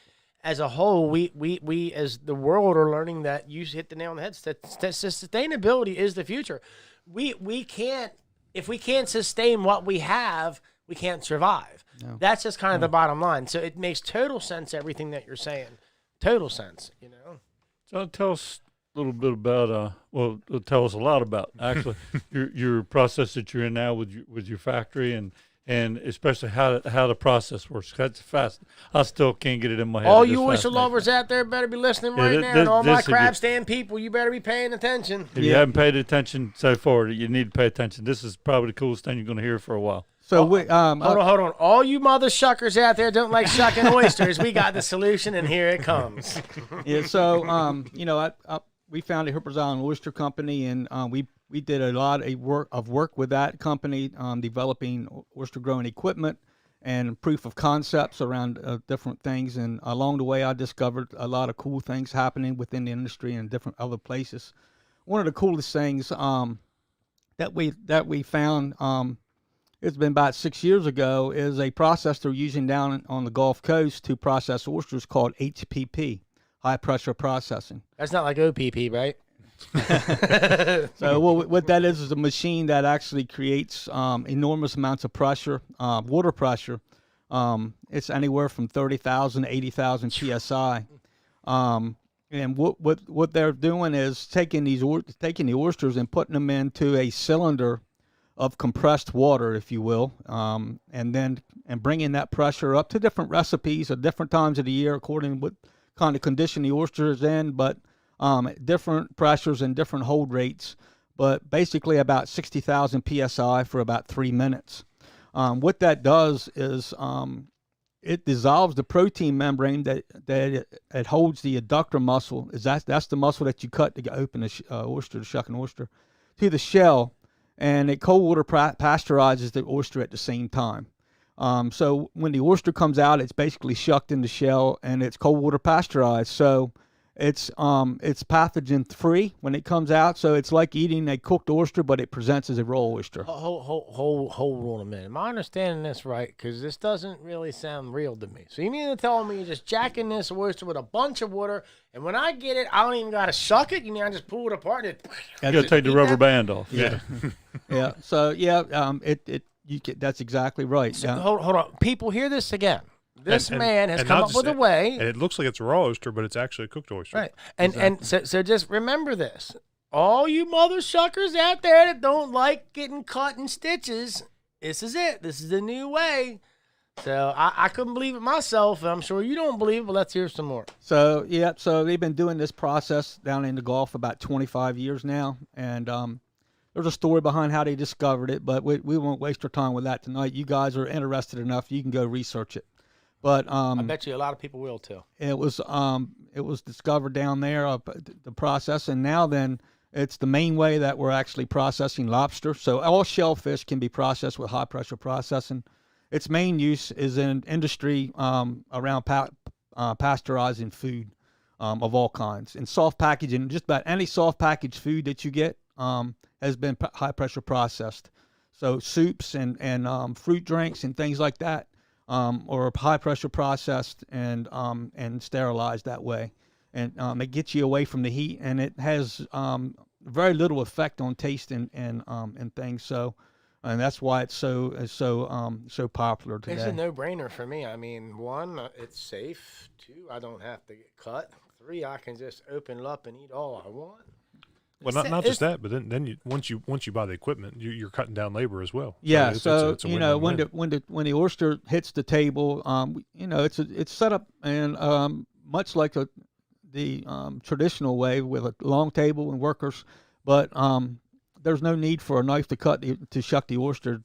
as a whole, we as the world are learning that you hit the nail on the head. Sustainability is the future. We can't, if we can't sustain what we have, we can't survive. No. That's just kind of the bottom line. So it makes total sense, everything that you're saying. Total sense, you know. So tell us a little bit about, it'll tell us a lot about actually your process that you're in now with your factory and especially how the process works. That's fast. I still can't get it in my head. All you oyster lovers out there better be listening right now. And all my crab stand people, you better be paying attention. If you haven't paid attention so far, you need to pay attention. This is probably the coolest thing you're going to hear for a while. So hold on. All you mother shuckers out there don't like shucking oysters. We got the solution, and here it comes. Yeah. So we founded Hooper's Island Oyster Company, and we did a lot of work with that company, developing oyster growing equipment and proof of concepts around different things. And along the way, I discovered a lot of cool things happening within the industry and different other places. One of the coolest things that we found. It's been about 6 years ago, is a process they're using down on the Gulf Coast to process oysters called HPP, high pressure processing. That's not like OPP, right? So what that is a machine that actually creates enormous amounts of pressure, water pressure. It's anywhere from 30,000 to 80,000 psi. And what they're doing is taking the oysters and putting them into a cylinder of compressed water, if you will, and bringing that pressure up to different recipes at different times of the year according to what kind of condition the oyster is in, but different pressures and different hold rates, but basically about 60,000 psi for about 3 minutes. What that does is it dissolves the protein membrane that it holds the adductor muscle. That's the muscle that you cut to open the oyster, to shuck an oyster, to the shell. And it cold water pasteurizes the oyster at the same time. So when the oyster comes out, it's basically shucked in the shell and it's cold water pasteurized. So it's pathogen free when it comes out. So it's like eating a cooked oyster, but it presents as a raw oyster. Hold on a minute. Am I understanding this right? Because this doesn't really sound real to me. So you mean to tell me you're just jacking this oyster with a bunch of water, and when I get it, I don't even got to shuck it? You mean I just pull it apart? And you got to take the rubber band off. Yeah. Yeah. So that's exactly right. So, hold on. People, hear this again. This man has come up with a way. And it looks like it's a raw oyster, but it's actually a cooked oyster. Right. And so just remember this. All you mother suckers out there that don't like getting cut in stitches, this is it. This is the new way. So I couldn't believe it myself. I'm sure you don't believe it, but let's hear some more. So they've been doing this process down in the Gulf about 25 years now. And there's a story behind how they discovered it, but we won't waste our time with that tonight. You guys are interested enough, you can go research it. But I bet you a lot of people will too. It was discovered down there, the process, and now then it's the main way that we're actually processing lobster. So all shellfish can be processed with high pressure processing. Its main use is in industry around pasteurizing food of all kinds. And soft packaging, just about any soft packaged food that you get has been high pressure processed. So soups and fruit drinks and things like that. Or high pressure processed and sterilized that way, and it gets you away from the heat, and it has very little effect on taste and things. So, and that's why it's so popular today. It's a no-brainer for me. I mean, 1, it's safe. 2, I don't have to get cut. 3, I can just open it up and eat all I want. Well, not just that, but then once you buy the equipment, you're cutting down labor as well. Yeah, so it's when the oyster hits the table, it's set up and much like the traditional way with a long table and workers, but there's no need for a knife to shuck the oyster.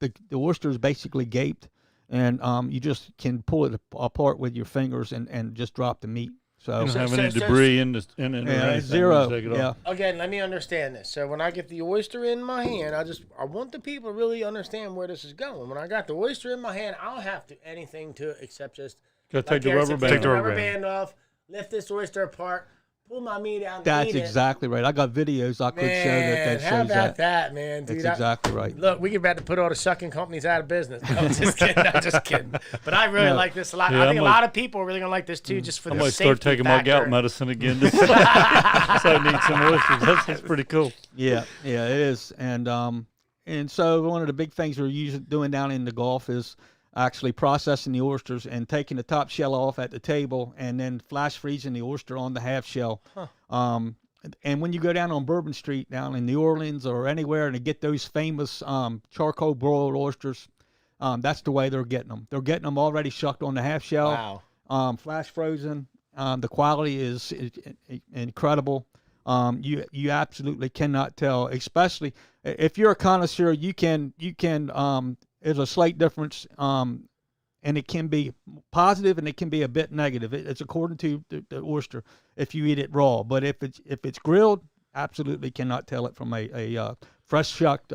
The oyster is basically gaped, and you just can pull it apart with your fingers and just drop the meat. So you don't have any debris in it. Zero. Yeah. Again, let me understand this. So when I get the oyster in my hand, I want the people to really understand where this is going. When I got the oyster in my hand, I don't have to do anything to it except just take the rubber band. Take the rubber band off, lift this oyster apart, pull my meat out and That's eat it. exactly right. I got videos I could show that How shows about that. man, dude? That's exactly right. Look, we about to put all the shucking companies out of business. No, I'm just kidding. I'm just kidding. But I really like this a lot. Yeah, I think a lot of people are really going to like this too, just for I the might safety start taking my factor. gout medicine again. So I need some oysters. That's pretty cool. Yeah, it is. And so one of the big things we're doing down in the Gulf is actually processing the oysters and taking the top shell off at the table and then flash freezing the oyster on the half shell. And when you go down on Bourbon Street down in New Orleans or anywhere and get those famous charcoal broiled oysters, that's the way they're getting them. They're getting them already shucked on the half shell, flash frozen. The quality is incredible. You absolutely cannot tell, especially if you're a connoisseur. You can there's a slight difference, and it can be positive and it can be a bit negative. It's according to the oyster if you eat it raw, but if it's grilled, absolutely cannot tell it from a fresh shucked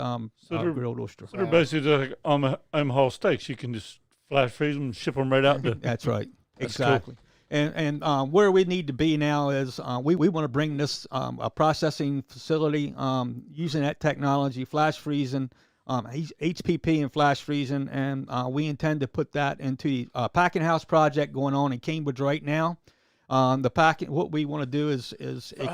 grilled oyster. So they're basically like Omaha steaks. You can just flash freeze them and ship them right out. That's right. That's Exactly. Cool. And where we need to be now is we want to bring this a processing facility using that technology, flash freezing, HPP and flash freezing, and we intend to put that into a packing house project going on in Cambridge right now. What we want to do is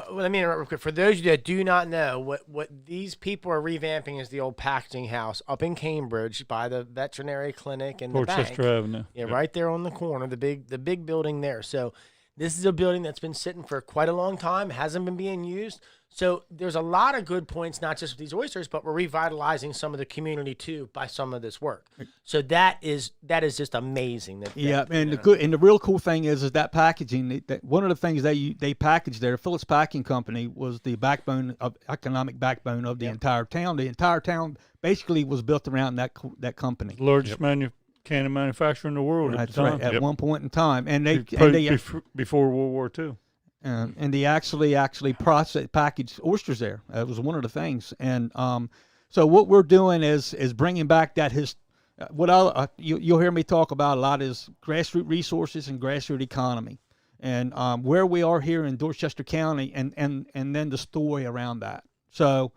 let me interrupt real quick. For those of you that do not know, what these people are revamping is the old packaging house up in Cambridge by the veterinary clinic and the bank. Portchester Avenue. Yeah, right there on the corner, the big building there. So this is a building that's been sitting for quite a long time, hasn't been being used. So there's a lot of good points, not just with these oysters, but we're revitalizing some of the community too by some of this work. So that is just amazing. The real cool thing is that packaging. One of the things they packaged there, Phillips Packing Company, was the economic backbone of the entire town. The entire town basically was built around that company. Largest canning manufacturer in the world at the time. Right, at one point in time, and they before World War II. And they actually packaged oysters there. That was one of the things. And so what we're doing is bringing back that you'll hear me talk about a lot is grassroots resources and grassroots economy, and where we are here in Dorchester County, and then the story around that. So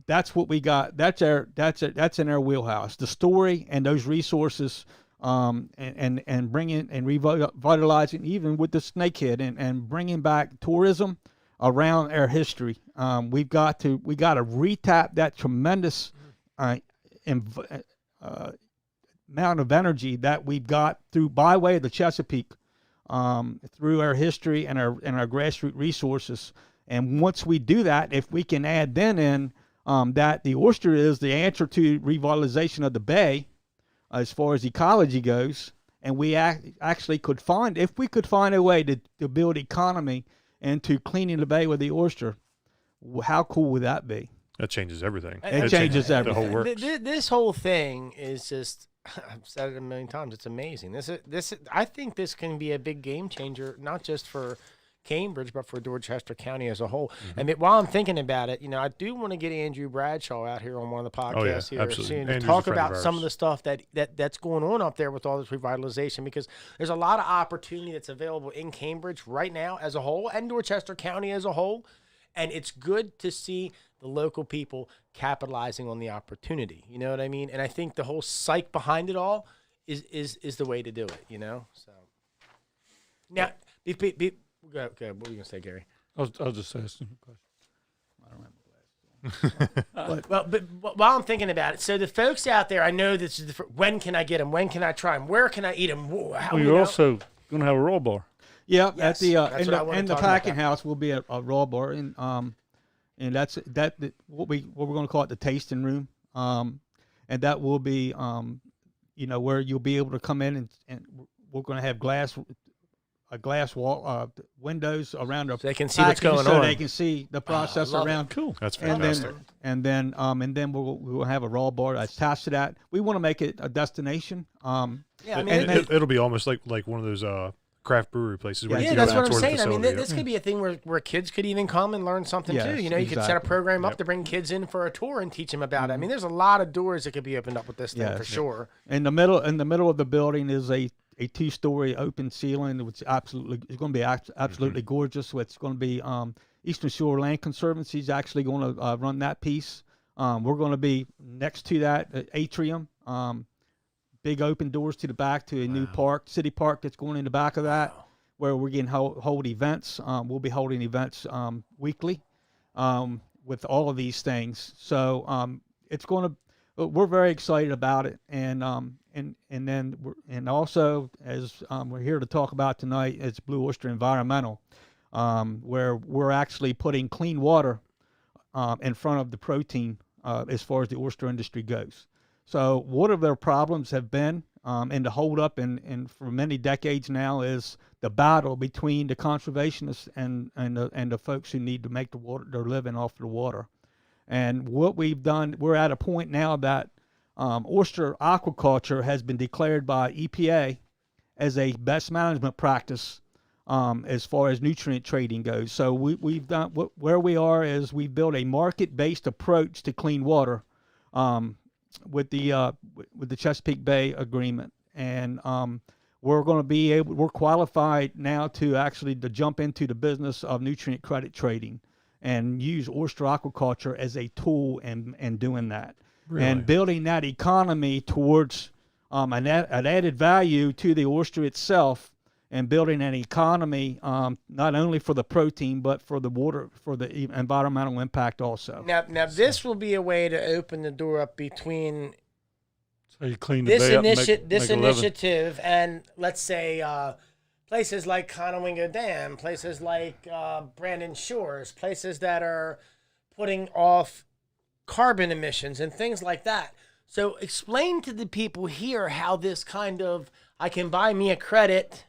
that's what we got. That's in our wheelhouse. The story and those resources. And bringing and revitalizing, even with the snakehead, and bringing back tourism around our history. We got to retap that tremendous amount of energy that we've got by way of the Chesapeake, through our history and our grassroots resources. And once we do that, if we can add then in that the oyster is the answer to revitalization of the bay, as far as ecology goes, and we actually could find a way to build economy into cleaning the bay with the oyster, how cool would that be? That changes everything. It changes everything. The whole works. This whole thing is just, I've said it a million times, it's amazing. I think this can be a big game changer, not just for Cambridge, but for Dorchester County as a whole. Mm-hmm. I mean, while I'm thinking about it, I do want to get Andrew Bradshaw out here on one of the podcasts here soon to talk about some of the stuff that's going on up there with all this revitalization, because there's a lot of opportunity that's available in Cambridge right now as a whole and Dorchester County as a whole. And it's good to see the local people capitalizing on the opportunity. You know what I mean? And I think the whole psych behind it all is the way to do it, So now, Go ahead. What were you going to say, Gary? I was just asking a question. I don't remember. But while I'm thinking about it, so the folks out there, I know this is when can I get them? When can I try them? Where can I eat them? You're also going to have a raw bar. Yeah, yes, at the packing house will be a raw bar, and that's what we're going to call it, the tasting room, and that will be where you'll be able to come in and we're going to have glass wall windows around the so they can see what's going on. So they can see the process around. Cool. That's fantastic. And then we'll have a raw bar attached to that. We want to make it a destination. It'll be almost like one of those craft brewery places. Where that's what I'm saying. I mean, this could be a thing where kids could even come and learn something too. You could set a program up to bring kids in for a tour and teach them about it. I mean, there's a lot of doors that could be opened up with this thing for sure. In the middle of the building is a a 2-story open ceiling, which it's going to be absolutely gorgeous. So it's going to be Eastern Shore Land Conservancy is actually going to run that piece. We're going to be next to that atrium, big open doors to the back to a new city park that's going in the back of that, where we're going to hold events. We'll be holding events weekly with all of these things. So it's going to. We're very excited about it, and also as we're here to talk about tonight, it's Blue Oyster Environmental, where we're actually putting clean water in front of the protein as far as the oyster industry goes. So what of their problems have been, and the holdup and for many decades now is the battle between the conservationists and the folks who need to make their living off the water. And what we've done, we're at a point now that oyster aquaculture has been declared by EPA as a best management practice as far as nutrient trading goes. So we've done where we are is we've built a market-based approach to clean water with the Chesapeake Bay Agreement, and we're qualified now to jump into the business of nutrient credit trading and use oyster aquaculture as a tool in doing that. Really? And building that economy towards an added value to the oyster itself, and building an economy not only for the protein but for the water, for the environmental impact also. Now this will be a way to open the door up between so you clean the bay up, this initiative and, let's say, places like Conowingo Dam, places like Brandon Shores, places that are putting off carbon emissions and things like that. So explain to the people here how this kind of, I can buy me a credit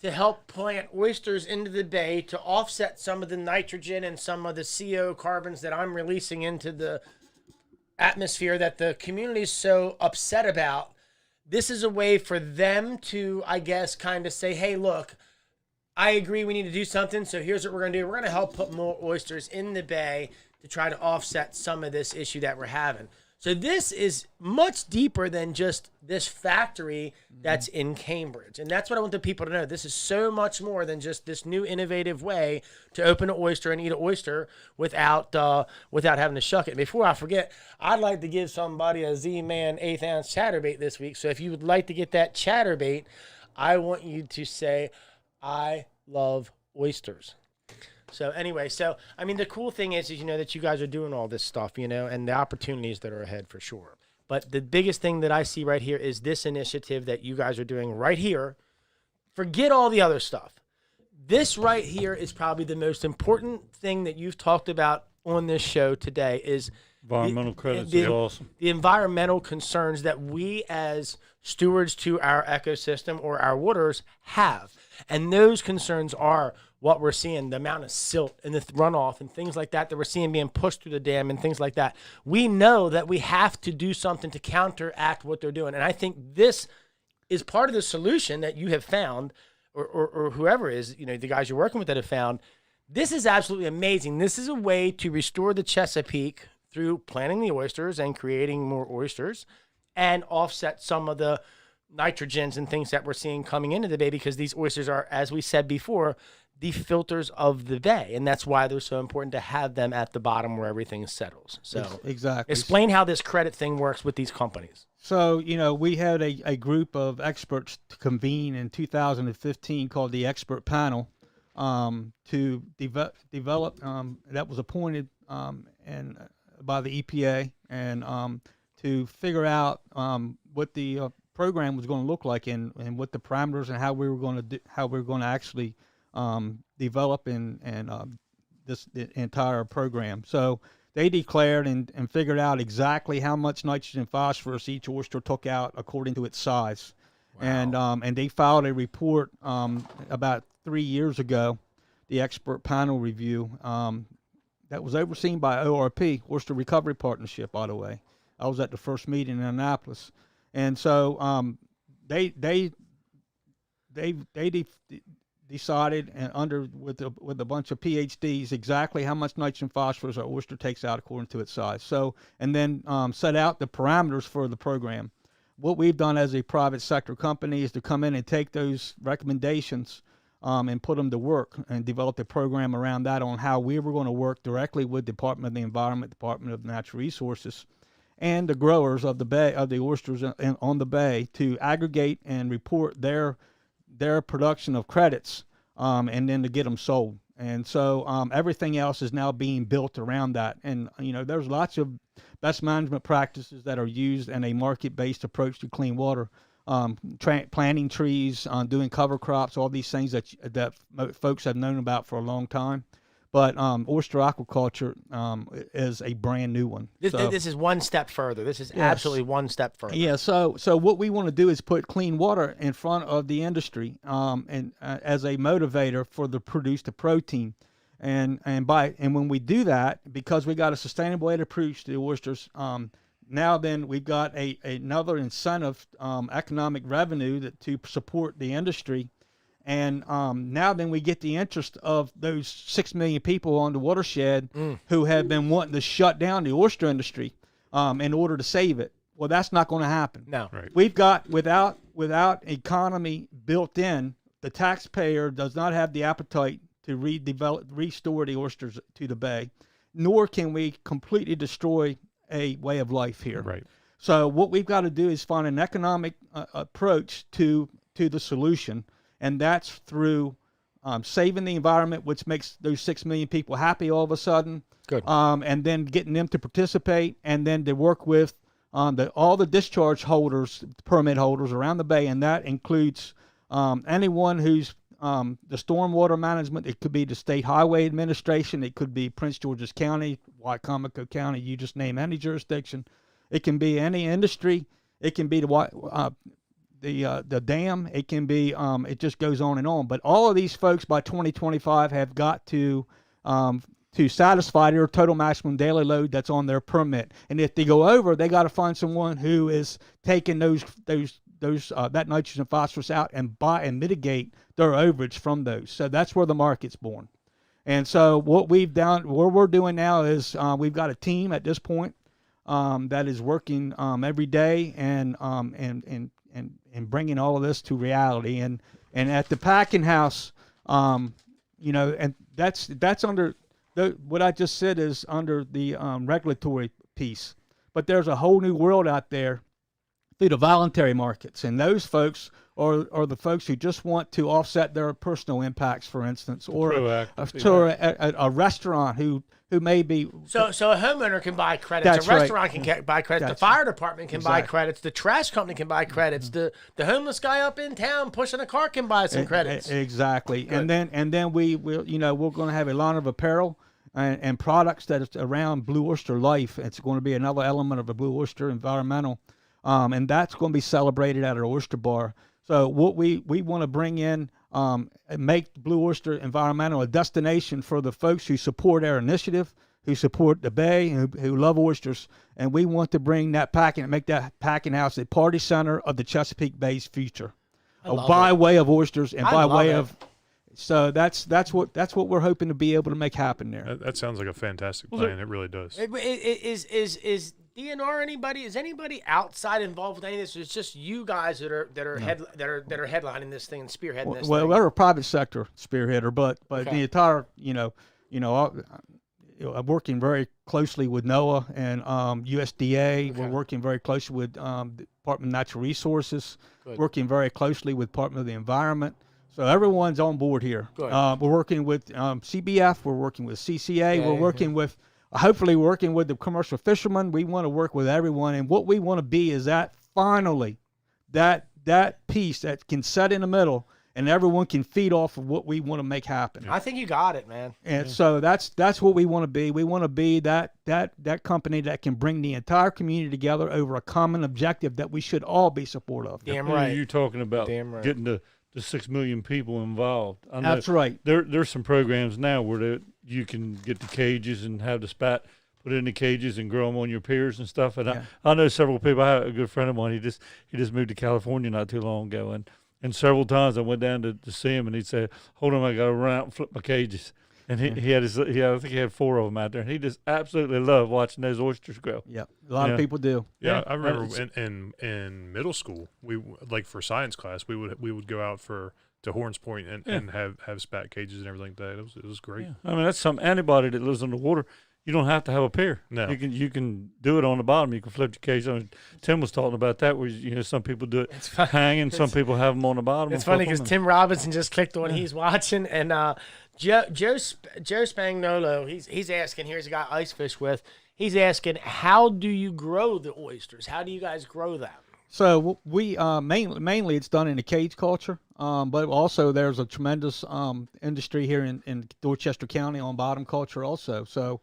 to help plant oysters into the bay to offset some of the nitrogen and some of the CO carbons that I'm releasing into the atmosphere that the community is so upset about. This is a way for them to, I guess, kind of say, hey, look, I agree we need to do something, so here's what we're going to do. We're going to help put more oysters in the bay to try to offset some of this issue that we're having. So this is much deeper than just this factory that's in Cambridge. And that's what I want the people to know. This is so much more than just this new innovative way to open an oyster and eat an oyster without having to shuck it. Before I forget, I'd like to give somebody a Z-Man 1/8 ounce chatterbait this week. So if you would like to get that chatterbait, I want you to say, I love oysters. So anyway, I mean, the cool thing is that you guys are doing all this stuff, and the opportunities that are ahead for sure. But the biggest thing that I see right here is this initiative that you guys are doing right here. Forget all the other stuff. This right here is probably the most important thing that you've talked about on this show today is environmental credits is awesome. The environmental concerns that we as stewards to our ecosystem or our waters have. And those concerns are what we're seeing, the amount of silt and the runoff and things like that we're seeing being pushed through the dam and things like that. We know that we have to do something to counteract what they're doing. And I think this is part of the solution that you have found, or whoever is, the guys you're working with that have found. This is absolutely amazing. This is a way to restore the Chesapeake through planting the oysters and creating more oysters and offset some of the nitrogens and things that we're seeing coming into the bay, because these oysters are, as we said before, the filters of the bay, and that's why they're so important to have them at the bottom where everything settles. So exactly. Explain how this credit thing works with these companies. So, we had a group of experts to convene in 2015 called the Expert Panel to develop that was appointed and by the EPA and to figure out what the program was going to look like and what the parameters and how we were going to actually develop and the entire program. So they declared and figured out exactly how much nitrogen and phosphorus each oyster took out according to its size. Wow. And they filed a report about 3 years ago, the expert panel review that was overseen by ORP, Oyster Recovery Partnership, by the way. I was at the first meeting in Annapolis. And so they decided, and with a bunch of PhDs, exactly how much nitrogen phosphorus our oyster takes out according to its size. So, and then set out the parameters for the program. what we've done as a private sector company is to come in and take those recommendations and put them to work and develop a program around that on how we were going to work directly with Department of the Environment, Department of Natural Resources, and the growers of the bay, of the oysters on the bay, to aggregate and report their production of credits, and then to get them sold. And so everything else is now being built around that. And, there's lots of best management practices that are used in a market-based approach to clean water. Planting trees, doing cover crops, all these things that folks have known about for a long time. But oyster aquaculture is a brand new one. This is one step further. This is absolutely one step further. Yeah. So what we want to do is put clean water in front of the industry, and as a motivator for the produce the protein, and when we do that, because we got a sustainable way to produce the oysters, now then we've got another incentive, economic revenue to support the industry. And now then we get the interest of those 6 million people on the watershed who have been wanting to shut down the oyster industry in order to save it. Well, that's not going to happen. No. Right. We've got, without economy built in, the taxpayer does not have the appetite to restore the oysters to the bay, nor can we completely destroy a way of life here. Right. So what we've got to do is find an economic approach to the solution. And that's through saving the environment, which makes those 6 million people happy all of a sudden. Good. And then getting them to participate, and then to work with all the discharge holders, permit holders around the bay, and that includes anyone who's the stormwater management. It could be the State Highway Administration. It could be Prince George's County, Wycomico County. You just name any jurisdiction. It can be any industry. It can be the dam. It can be it just goes on and on. But all of these folks by 2025 have got to satisfy their total maximum daily load that's on their permit. And if they go over, they got to find someone who is taking that nitrogen and phosphorus out and mitigate their overage from those. So that's where the market's born. And so what we're doing now is we've got a team at this point that is working every day and bringing all of this to reality. And at the packing house, and that's under what I just said is under the regulatory piece. But there's a whole new world out there through the voluntary markets, and those folks are the folks who just want to offset their personal impacts, for instance, or a restaurant who may be. So a homeowner can buy credits, a restaurant can buy credits, the fire department can buy credits, the trash company can buy credits, the homeless guy up in town pushing a car can buy some credits. Exactly. Good. And then we're going to have a line of apparel and products that is around Blue Oyster Life. It's going to be another element of the Blue Oyster Environmental. And that's going to be celebrated at our oyster bar. So what we want to bring in, make Blue Oyster Environmental a destination for the folks who support our initiative, who support the bay, who love oysters. And we want to bring that make that packing house a party center of the Chesapeake Bay's future, by way of oysters and by way of. So that's what we're hoping to be able to make happen there. That sounds like a fantastic plan. It really does. Is DNR anybody? Is anybody outside involved with any of this? It's just you guys that are headlining this thing and spearheading this. Well, thing. we're a private sector spearheader, but the entire I'm working very closely with NOAA and USDA. Okay. We're working very closely with the Department of Natural Resources. Good. Working very closely with Department of the Environment. So everyone's on board here. We're working with CBF. We're working with CCA. We're working with. Hopefully working with the commercial fishermen. We want to work with everyone, and what we want to be is that finally that piece that can set in the middle and everyone can feed off of what we want to make happen. I think you got it, man. And so that's what we want to be. We want to be that company that can bring the entire community together over a common objective that we should all be supportive of. Damn right. You're talking about getting the 6 million people involved. That's right. There's some programs now where you can get the cages and have the spat put in the cages and grow them on your piers and stuff. And I know several people. I have a good friend of mine. He just moved to California not too long ago, and several times I went down to see him, and he'd say, "Hold on, I got to run out and flip my cages." And he had his, I think he had 4 of them out there, and he just absolutely loved watching those oysters grow. Yep, a lot of people do. Yeah, I remember in middle school, we like for science class, we would go out to Horns Point and have spat cages and everything like that. It was great. Yeah. I mean, that's some anybody that lives on the water. You don't have to have a pier. No, you can do it on the bottom. You can flip your cage. I mean, Tim was talking about that, where some people do it hanging, some people have them on the bottom. It's funny because Tim Robinson just clicked on. He's watching, and Joe Spagnolo, he's asking. Here's a guy I ice fish with. He's asking, how do you grow the oysters? How do you guys grow them? So we mainly it's done in a cage culture, but also there's a tremendous industry here in Dorchester County on bottom culture also. So.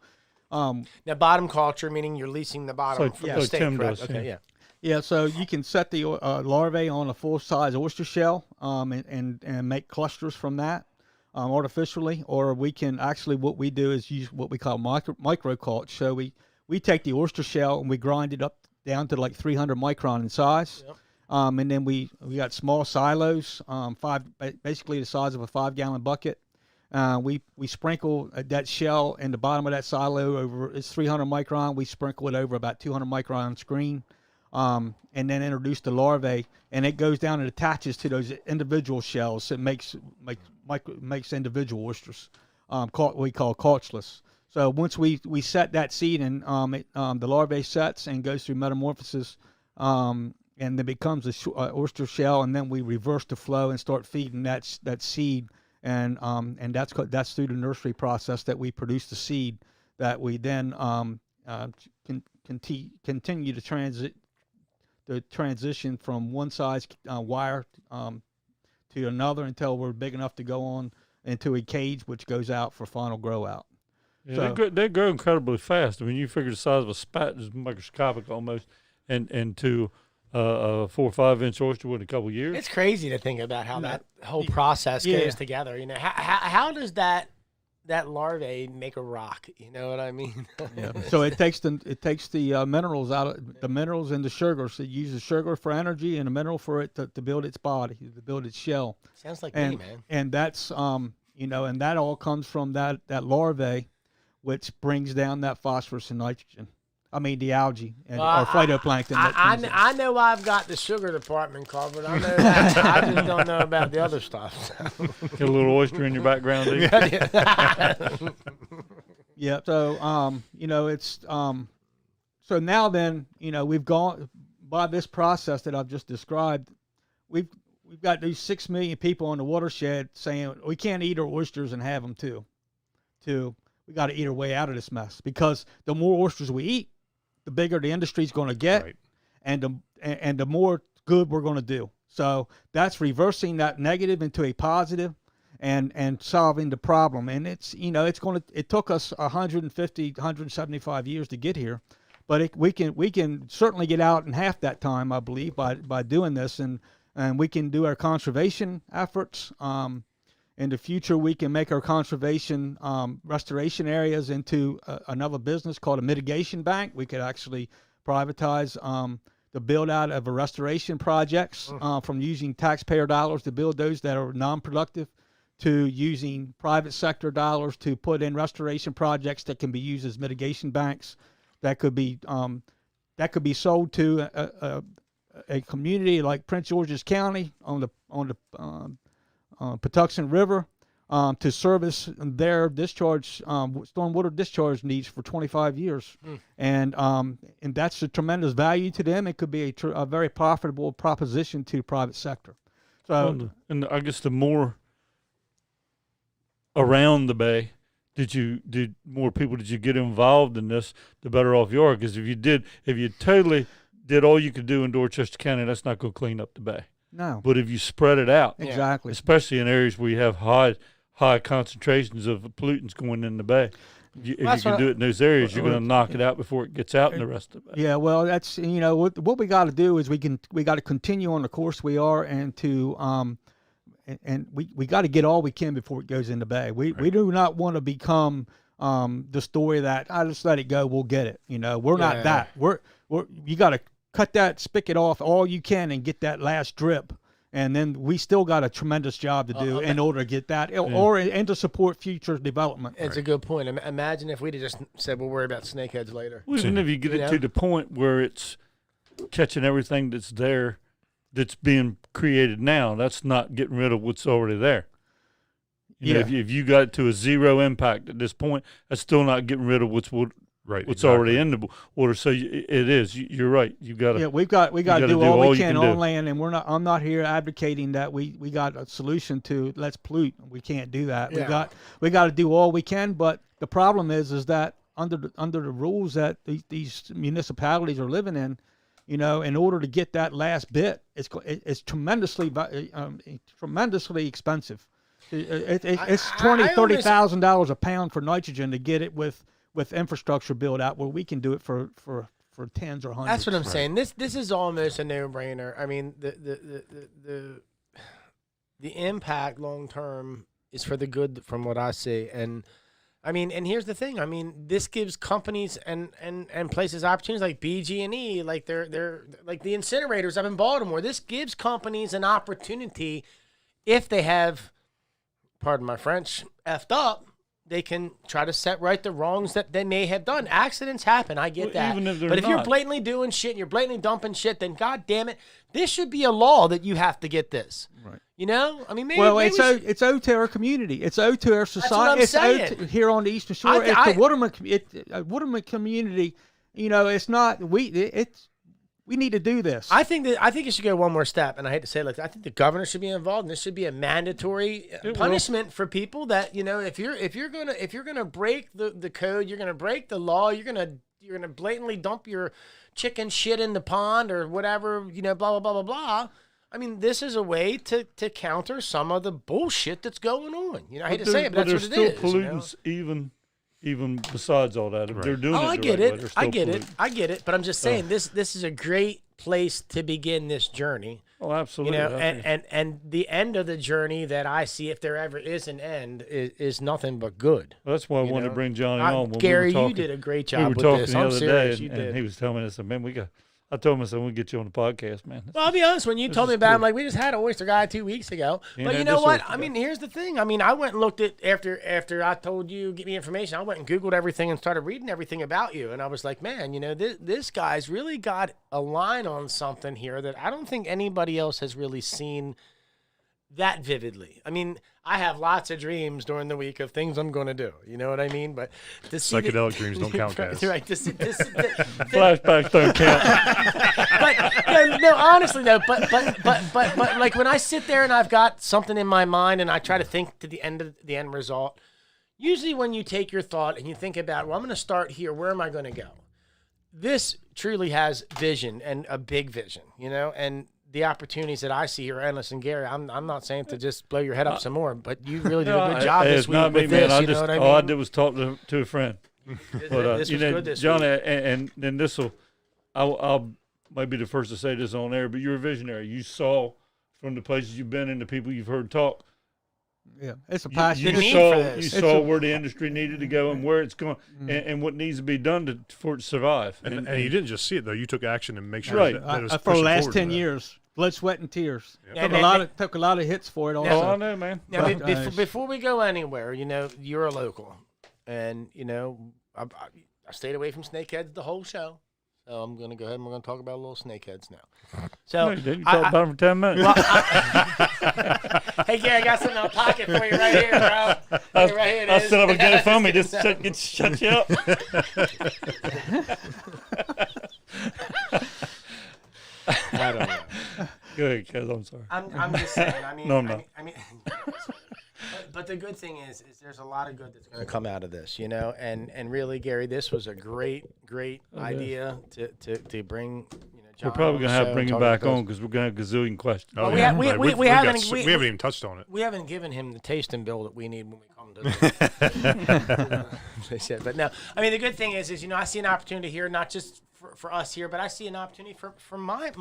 Now, bottom culture, meaning you're leasing the bottom from the state, Tim correct? does, Okay, yeah. Yeah, so you can set the larvae on a full-size oyster shell and make clusters from that artificially, or we can actually, what we do is use what we call micro-culture. So we take the oyster shell and we grind it up down to like 300 micron in size. Yep. And then we got small silos, basically the size of a 5-gallon bucket. We sprinkle that shell in the bottom of that silo over, it's 300 micron. We sprinkle it over about 200 micron screen, and then introduce the larvae, and it goes down and attaches to those individual shells. It makes individual oysters, we call cultureless. So once we set that seed and the larvae sets and goes through metamorphosis, and then becomes a oyster shell, and then we reverse the flow and start feeding that seed. And that's through the nursery process that we produce the seed that we then continue to transition from one size wire to another until we're big enough to go on into a cage, which goes out for final grow out. Yeah, so, they grow incredibly fast. I mean, you figure the size of a spat is microscopic almost, and to a 4 or 5 inch oyster in a couple of years. It's crazy to think about how that whole process goes together. You know, how does that larvae make a rock? You know what I mean? Yeah. So it takes the minerals out of the minerals and the sugar. So it uses sugar for energy and a mineral for it to build its body, to build its shell. Sounds like me, man. And that's and that all comes from that larvae, which brings down that phosphorus and nitrogen. I mean, the algae or phytoplankton. I know I've got the sugar department covered. I know that. I just don't know about the other stuff. Get a little oyster in your background. Yeah. So, it's so now then, we've gone by this process that I've just described. We've got these 6 million people in the watershed saying we can't eat our oysters and have them too. We got to eat our way out of this mess, because the more oysters we eat, the bigger the industry's going to get, right, and the more good we're going to do. So that's reversing that negative into a positive, and solving the problem. And it took us 175 years to get here, but we can certainly get out in half that time, I believe, by doing this, and we can do our conservation efforts. In the future, we can make our conservation restoration areas into another business called a mitigation bank. We could actually privatize the build out of restoration projects from using taxpayer dollars to build those that are non-productive, to using private sector dollars to put in restoration projects that can be used as mitigation banks. That could be sold to a community like Prince George's County on the Patuxent River, to service their discharge, stormwater discharge needs for 25 years. And that's a tremendous value to them. It could be a very profitable proposition to the private sector. So, and I guess the more around the bay did you get involved in this, the better off you are. Because if you totally did all you could do in Dorchester County, that's not going to clean up the bay. No. But if you spread it out, exactly, especially in areas where you have high concentrations of pollutants going in the bay, if you can do it in those areas, you're going to knock it out before it gets out in the rest of the bay. Yeah, well, that's what we got to do is we got to continue on the course we are, and we got to get all we can before it goes in the bay. We do not want to become the story that I just let it go, we'll get it. We're not that. You got to cut that spigot off all you can and get that last drip, And then we still got a tremendous job to do in order to get that, and to support future development. It's a good point. Imagine if we'd have just said, we'll worry about snakeheads later. Well, even if you get it to the point where it's catching everything that's there, that's being created now, that's not getting rid of what's already there. You know, if you got it to a zero impact at this point, that's still not getting rid of what's already in the water. So it is. You're right. You got to. Yeah, we got to do all we can on land, and I'm not here advocating that we got a solution to let's pollute. We can't do that. Yeah. We got to do all we can, but the problem is that under the rules that these municipalities are living in, you know, in order to get that last bit, it's tremendously expensive. It's $20,000-$30,000 a pound for nitrogen to get it with infrastructure built out, where we can do it for tens or hundreds. That's what I'm saying. This is almost a no-brainer. I mean, the impact long term is for the good, from what I see. And I mean, and here's the thing. I mean, this gives companies and places opportunities like BG&E, like they're like the incinerators up in Baltimore. This gives companies an opportunity, if they have, pardon my French, effed up, they can try to set right the wrongs that they may have done. Accidents happen. I get that. Even if they're but if you're blatantly doing shit and you're blatantly dumping shit, then God damn it, this should be a law that you have to get this. Right. You know? I mean, maybe. Well, it's owed to our community. It's owed to our society. That's what I'm saying. It's owed to, here on the Eastern Shore. It's the Waterman community. You know, it's not we need to do this. I think it should go one more step, and I hate to say it like that. I think the governor should be involved, and this should be a mandatory punishment for people that, you know, if you're gonna break the code, you're gonna break the law, you're gonna blatantly dump your chicken shit in the pond or whatever, you know, blah blah blah blah blah. I mean, this is a way to counter some of the bullshit that's going on. You know, I hate to say it, but that's what it is. But there's still pollutants, you know? Even besides all that, if they're doing it. I get it. But I'm just saying, this is a great place to begin this journey. Oh, absolutely. You know, and the end of the journey that I see, if there ever is an end, is nothing but good. Well, that's why I wanted to bring Johnny on. Gary, you did a great job with this. We were talking the other serious, day, and he was telling me, I said, man, I told him, I said, we'll get you on the podcast, man. Well, I'll be honest, when you told me about it, I'm like, we just had an oyster guy 2 weeks ago. But you know what? I mean, here's the thing. I mean, I went and looked at, after I told you, get me information, I went and Googled everything and started reading everything about you. And I was like, man, you know, this guy's really got a line on something here that I don't think anybody else has really seen that vividly. I mean, I have lots of dreams during the week of things I'm going to do. You know what I mean? But to see psychedelic dreams don't count, guys. Right. Flashbacks don't count. But no, honestly though. But like when I sit there and I've got something in my mind and I try to think to the end result. Usually, when you take your thought and you think about, well, I'm going to start here. Where am I going to go? This truly has vision, and a big vision. You know, and the opportunities that I see here are endless. And Gary, I'm not saying to just blow your head up some more, but you really did a good job this week with this. Man, you know what I mean? All I did was talk to a friend. But, this was good this Johnny, week. and then this will, I'll might be the first to say this on air, but you're a visionary. You saw from the places you've been and the people you've heard talk. Yeah, it's a passion. You saw where the industry needed to go and where it's going, and what needs to be done for it to survive. And you didn't just see it though; you took action and make sure that it was for the last 10 years. Blood, sweat, and tears. Yep. Took a lot of hits for it. Also. Oh, I know, man. Now, before we go anywhere, you know, you're a local, and you know, I stayed away from snakeheads the whole show. So I'm going to go ahead and we're going to talk about little snakeheads now. So you talked about them for 10 minutes. Well, hey, Gary, I got something in my pocket for you right here, bro. Hey, right here it I is. said I'm going to get it from me. Just shut you up. I don't know. Go ahead, Kez. I'm sorry. I'm just saying. I mean, no, I'm not. I mean, but the good thing is there's a lot of good that's going to come out of this, you know. And really, Gary, this was a great idea to bring. We're probably going to have to bring him back on because we're going to have a gazillion questions. Oh, yeah. We haven't even touched on it. We haven't given him the tasting bill that we need when we come to they said. But no, I mean, the good thing is, you know, I see an opportunity here, not just for us here, but I see an opportunity for my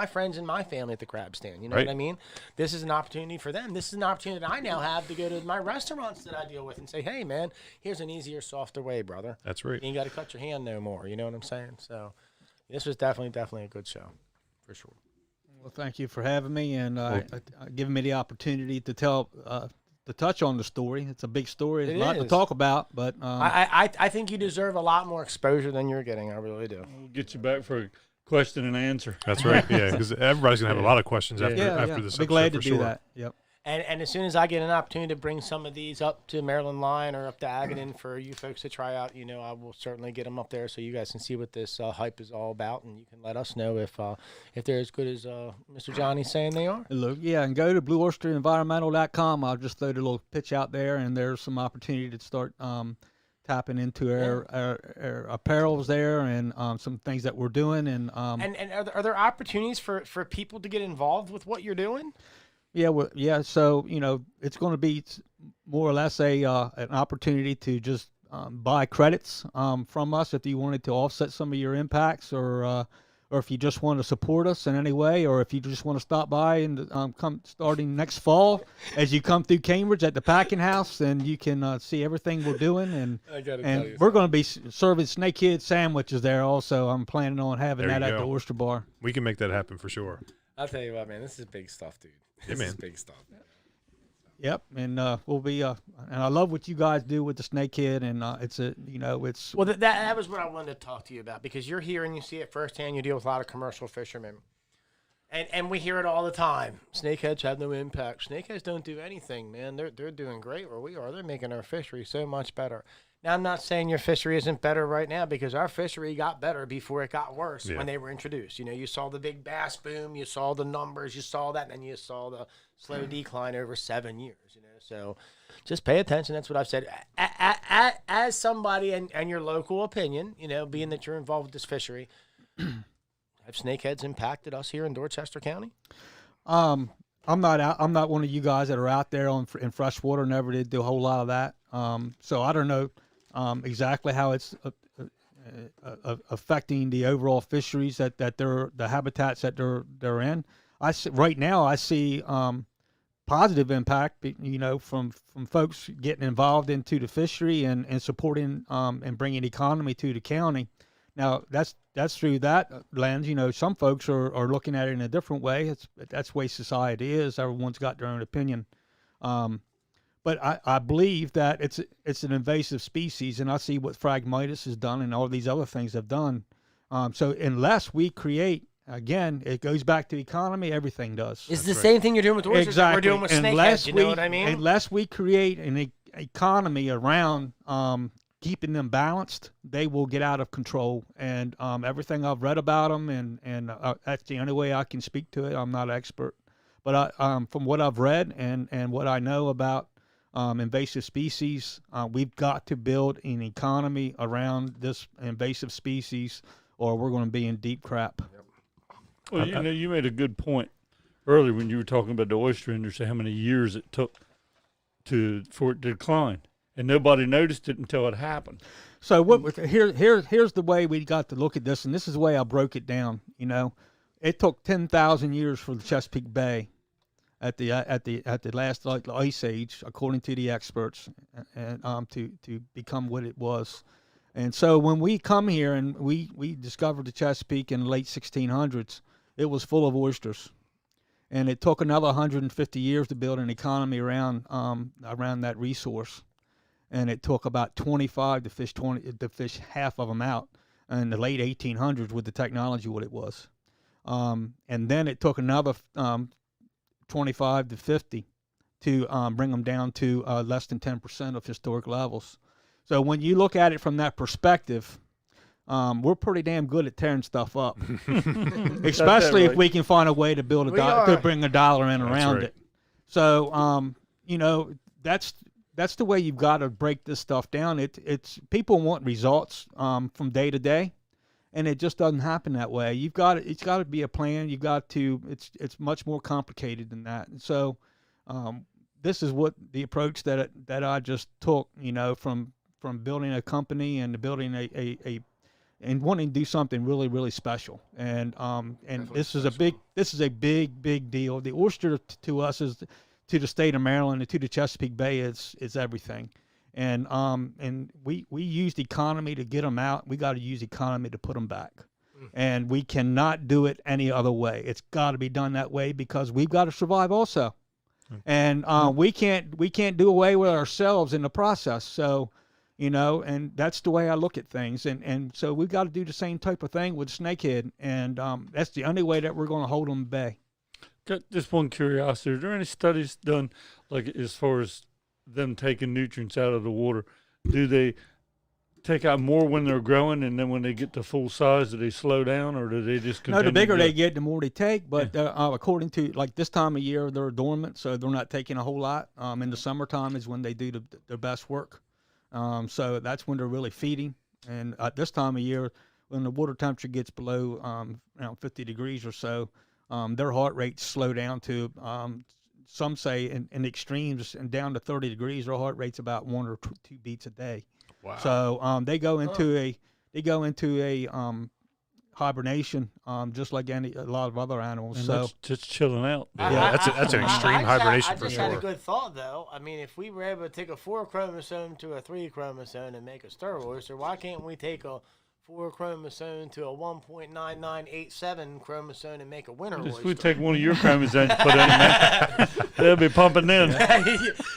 friends and my family at the crab stand. You know what I mean? This is an opportunity for them. This is an opportunity that I now have to go to my restaurants that I deal with and say, hey, man, here's an easier, softer way, brother. That's right. You ain't got to cut your hand no more. You know what I'm saying? So this was definitely a good show, for sure. Well, thank you for having me and giving me the opportunity to tell, to touch on the story. It's a big story. It's a lot to talk about, but I think you deserve a lot more exposure than you're getting. I really do. We'll get you back for a question and answer. That's right. Yeah, because everybody's gonna have a lot of questions after this. I'll be glad to do that. Yep. And as soon as I get an opportunity to bring some of these up to Maryland Line or up to Agaton for you folks to try out, I will certainly get them up there so you guys can see what this hype is all about, and you can let us know if they're as good as Mr. Johnny's saying they are. Look, and go to blueoysterenvironmental.com. I'll just throw the little pitch out there, and there's some opportunity to start tapping into our apparels there and some things that we're doing. And are there opportunities for people to get involved with what you're doing? Yeah, so it's going to be more or less an opportunity to just buy credits from us if you wanted to offset some of your impacts, or if you just want to support us in any way, or if you just want to stop by and come starting next fall as you come through Cambridge at the packing house, and you can see everything we're doing. And we're going to be serving snakehead sandwiches there also. I'm planning on having that at the Oyster Bar. We can make that happen for sure. I'll tell you what, man, this is big stuff, dude. This is big stuff. Yep, and we'll be and I love what you guys do with the snakehead, and it's well, that was what I wanted to talk to you about, because you're here and you see it firsthand. You deal with a lot of commercial fishermen, and we hear it all the time. Snakeheads have no impact. Snakeheads don't do anything, man. They're doing great where we are. They're making our fishery so much better. Now, I'm not saying your fishery isn't better right now, because our fishery got better before it got worse when they were introduced. You saw the big bass boom, you saw the numbers, you saw that, and then you saw the slow decline over 7 years. So just pay attention. That's what I've said. As somebody and your local opinion, being that you're involved with this fishery, have snakeheads impacted us here in Dorchester County? I'm not one of you guys that are out there in freshwater. Never did do a whole lot of that. So I don't know exactly how it's affecting the overall fisheries that the habitats that they're in. Right now I see positive impact, from folks getting involved into the fishery and supporting and bringing economy to the county. Now that's through that lens. Some folks are looking at it in a different way. That's the way society is. Everyone's got their own opinion. But I believe that it's an invasive species, and I see what Phragmites has done and all these other things have done. So unless we create, again, it goes back to economy, everything does. It's the same thing you're doing with oysters exactly. that we're doing with snakeheads, you know what I mean? Unless we create an economy around keeping them balanced, they will get out of control. And everything I've read about them, and that's the only way I can speak to it. I'm not an expert. But from what I've read and what I know about invasive species, we've got to build an economy around this invasive species, or we're going to be in deep crap. Yep. Well, you made a good point earlier when you were talking about the oyster industry, how many years it took for it to decline, and nobody noticed it until it happened. So here's the way we got to look at this, and this is the way I broke it down. It took 10,000 years for the Chesapeake Bay at the last ice age, according to the experts, and to become what it was. And so when we come here and we discovered the Chesapeake in the late 1600s, it was full of oysters, and it took another 150 years to build an economy around that resource, and it took about 25 to fish half of them out in the late 1800s with the technology what it was, and then it took another 25 to 50 to bring them down to less than 10% of historic levels. So when you look at it from that perspective, we're pretty damn good at tearing stuff up, especially if we can find a way to build to bring a dollar in around it. So that's the way you've got to break this stuff down. It's people want results from day to day, and it just doesn't happen that way. It's got to be a plan. It's much more complicated than that. And so this is what the approach that I just took, from building a company and building and wanting to do something really, really special. And this is a big deal. The oyster to us is, to the state of Maryland and to the Chesapeake Bay, is everything. And we used economy to get them out. We got to use economy to put them back. And we cannot do it any other way. It's got to be done that way because we've got to survive also. And we can't do away with ourselves in the process. So, and that's the way I look at things. And so we've got to do the same type of thing with snakehead. And that's the only way that we're going to hold them at bay. Got just one curiosity. Are there any studies done, like as far as them taking nutrients out of the water? Do they take out more when they're growing, and then when they get to full size, do they slow down, or do they just continue? No, the bigger they get, the more they take. But according to, like, this time of year, they're dormant, so they're not taking a whole lot. In the summertime is when they do their best work. So that's when they're really feeding. And at this time of year, when the water temperature gets below 50 degrees or so, their heart rates slow down to, some say in extremes, and down to 30 degrees, their heart rate's about 1 or 2 beats a day. Wow. So they go into a hibernation, just like a lot of other animals. And so that's just chilling out. Yeah, that's an extreme hibernation for sure. I just had a good thought though. I mean, if we were able to take a 4 chromosome to a 3 chromosome and make a star oyster, why can't we take a 4 chromosome to a 1.9987 chromosome and make a winter oyster? If we take one of your chromosomes and put it in there, they'll be pumping in.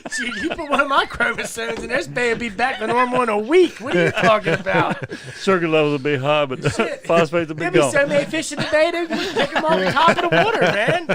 See, you put one of my chromosomes and this baby be back to normal in a week. What are you talking about? Sugar levels will be high, but phosphates will be There'll gone. be so many fish in the bay, they can pick them off the top of the water, man.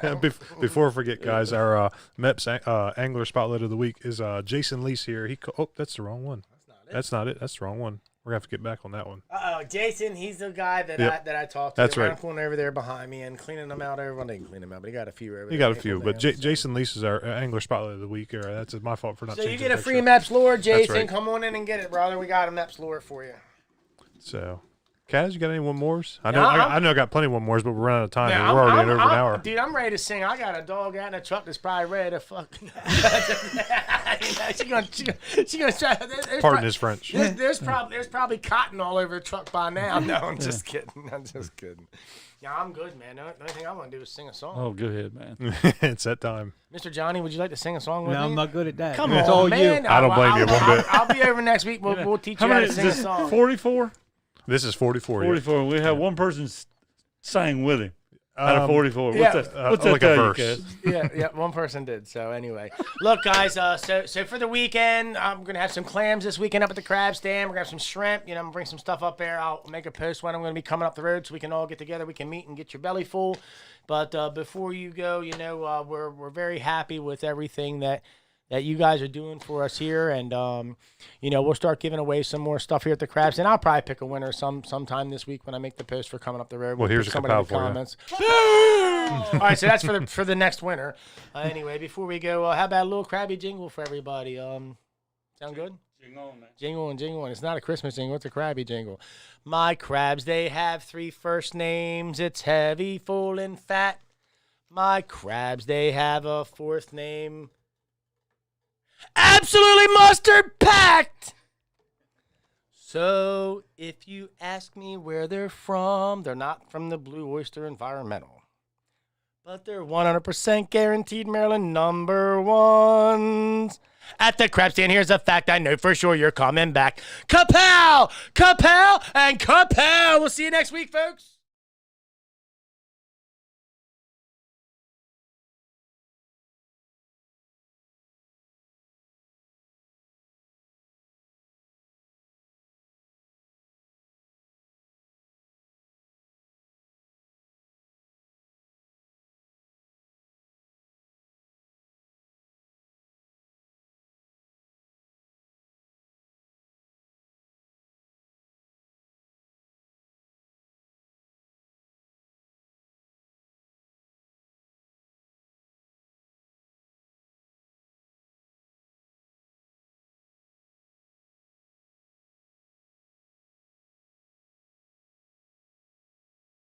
Damn. Before I forget, guys, our MEPS Angler Spotlight of the Week is Jason Lease here. That's the wrong one. That's not it. That's the wrong one. We're going to have to get back on that one. Jason, he's the guy that I talked to. That's right. I'm going over there behind me and cleaning them out. Everyone didn't clean them out, but he got a few over there. He got a few, but Jason Lease is our Angler Spotlight of the Week. That's my fault for not changing. So you get a the free picture. MEPS lure, Jason. Right. Come on in and get it, brother. We got a MEPS lure for you. So, Kaz, you got any one mores? I know I got plenty of one mores, but we're running out of time. Yeah, we're already at over an hour. Dude, I'm ready to sing. I got a dog out in the truck that's probably ready to fuck. She gonna try. Pardon his French. There's probably cotton all over the truck by now. No, I'm just kidding. I'm just kidding. Yeah, I'm good, man. The only thing I want to do is sing a song. Oh, go ahead, man. It's that time. Mr. Johnny, would you like to sing a song with me? No, I'm not good at that. Come it's on, all man. you. I don't blame you one bit. I'll be over next week. We'll teach you how to sing a song. 44? This is 44. 44. We have one person sang with him. Out of 44. Yeah. What's that like a tell you, verse. Kaz? Yeah, one person did. So anyway, look, guys. So for the weekend, I'm gonna have some clams this weekend up at the crab stand. We're gonna have some shrimp. I'm gonna bring some stuff up there. I'll make a post when I'm gonna be coming up the road so we can all get together. We can meet and get your belly full. But before you go, we're very happy with everything that you guys are doing for us here, and we'll start giving away some more stuff here at the crabs, and I'll probably pick a winner sometime this week when I make the post for coming up the road. Well, here's a somebody in the for comments. All right, so that's for the next winner. Anyway, before we go, how about a little crabby jingle for everybody? Sound good? Jingle and jingle, and it's not a Christmas jingle; it's a crabby jingle. My crabs, they have 3 first names. It's heavy, full, and fat. My crabs, they have a 4th name. Absolutely mustard packed. So if you ask me where they're not from the Blue Oyster Environmental, but they're 100% guaranteed Maryland #1s. At the crab stand, here's a fact I know for sure you're coming back. Kapow, kapow, and kapow. We'll see you next week, folks.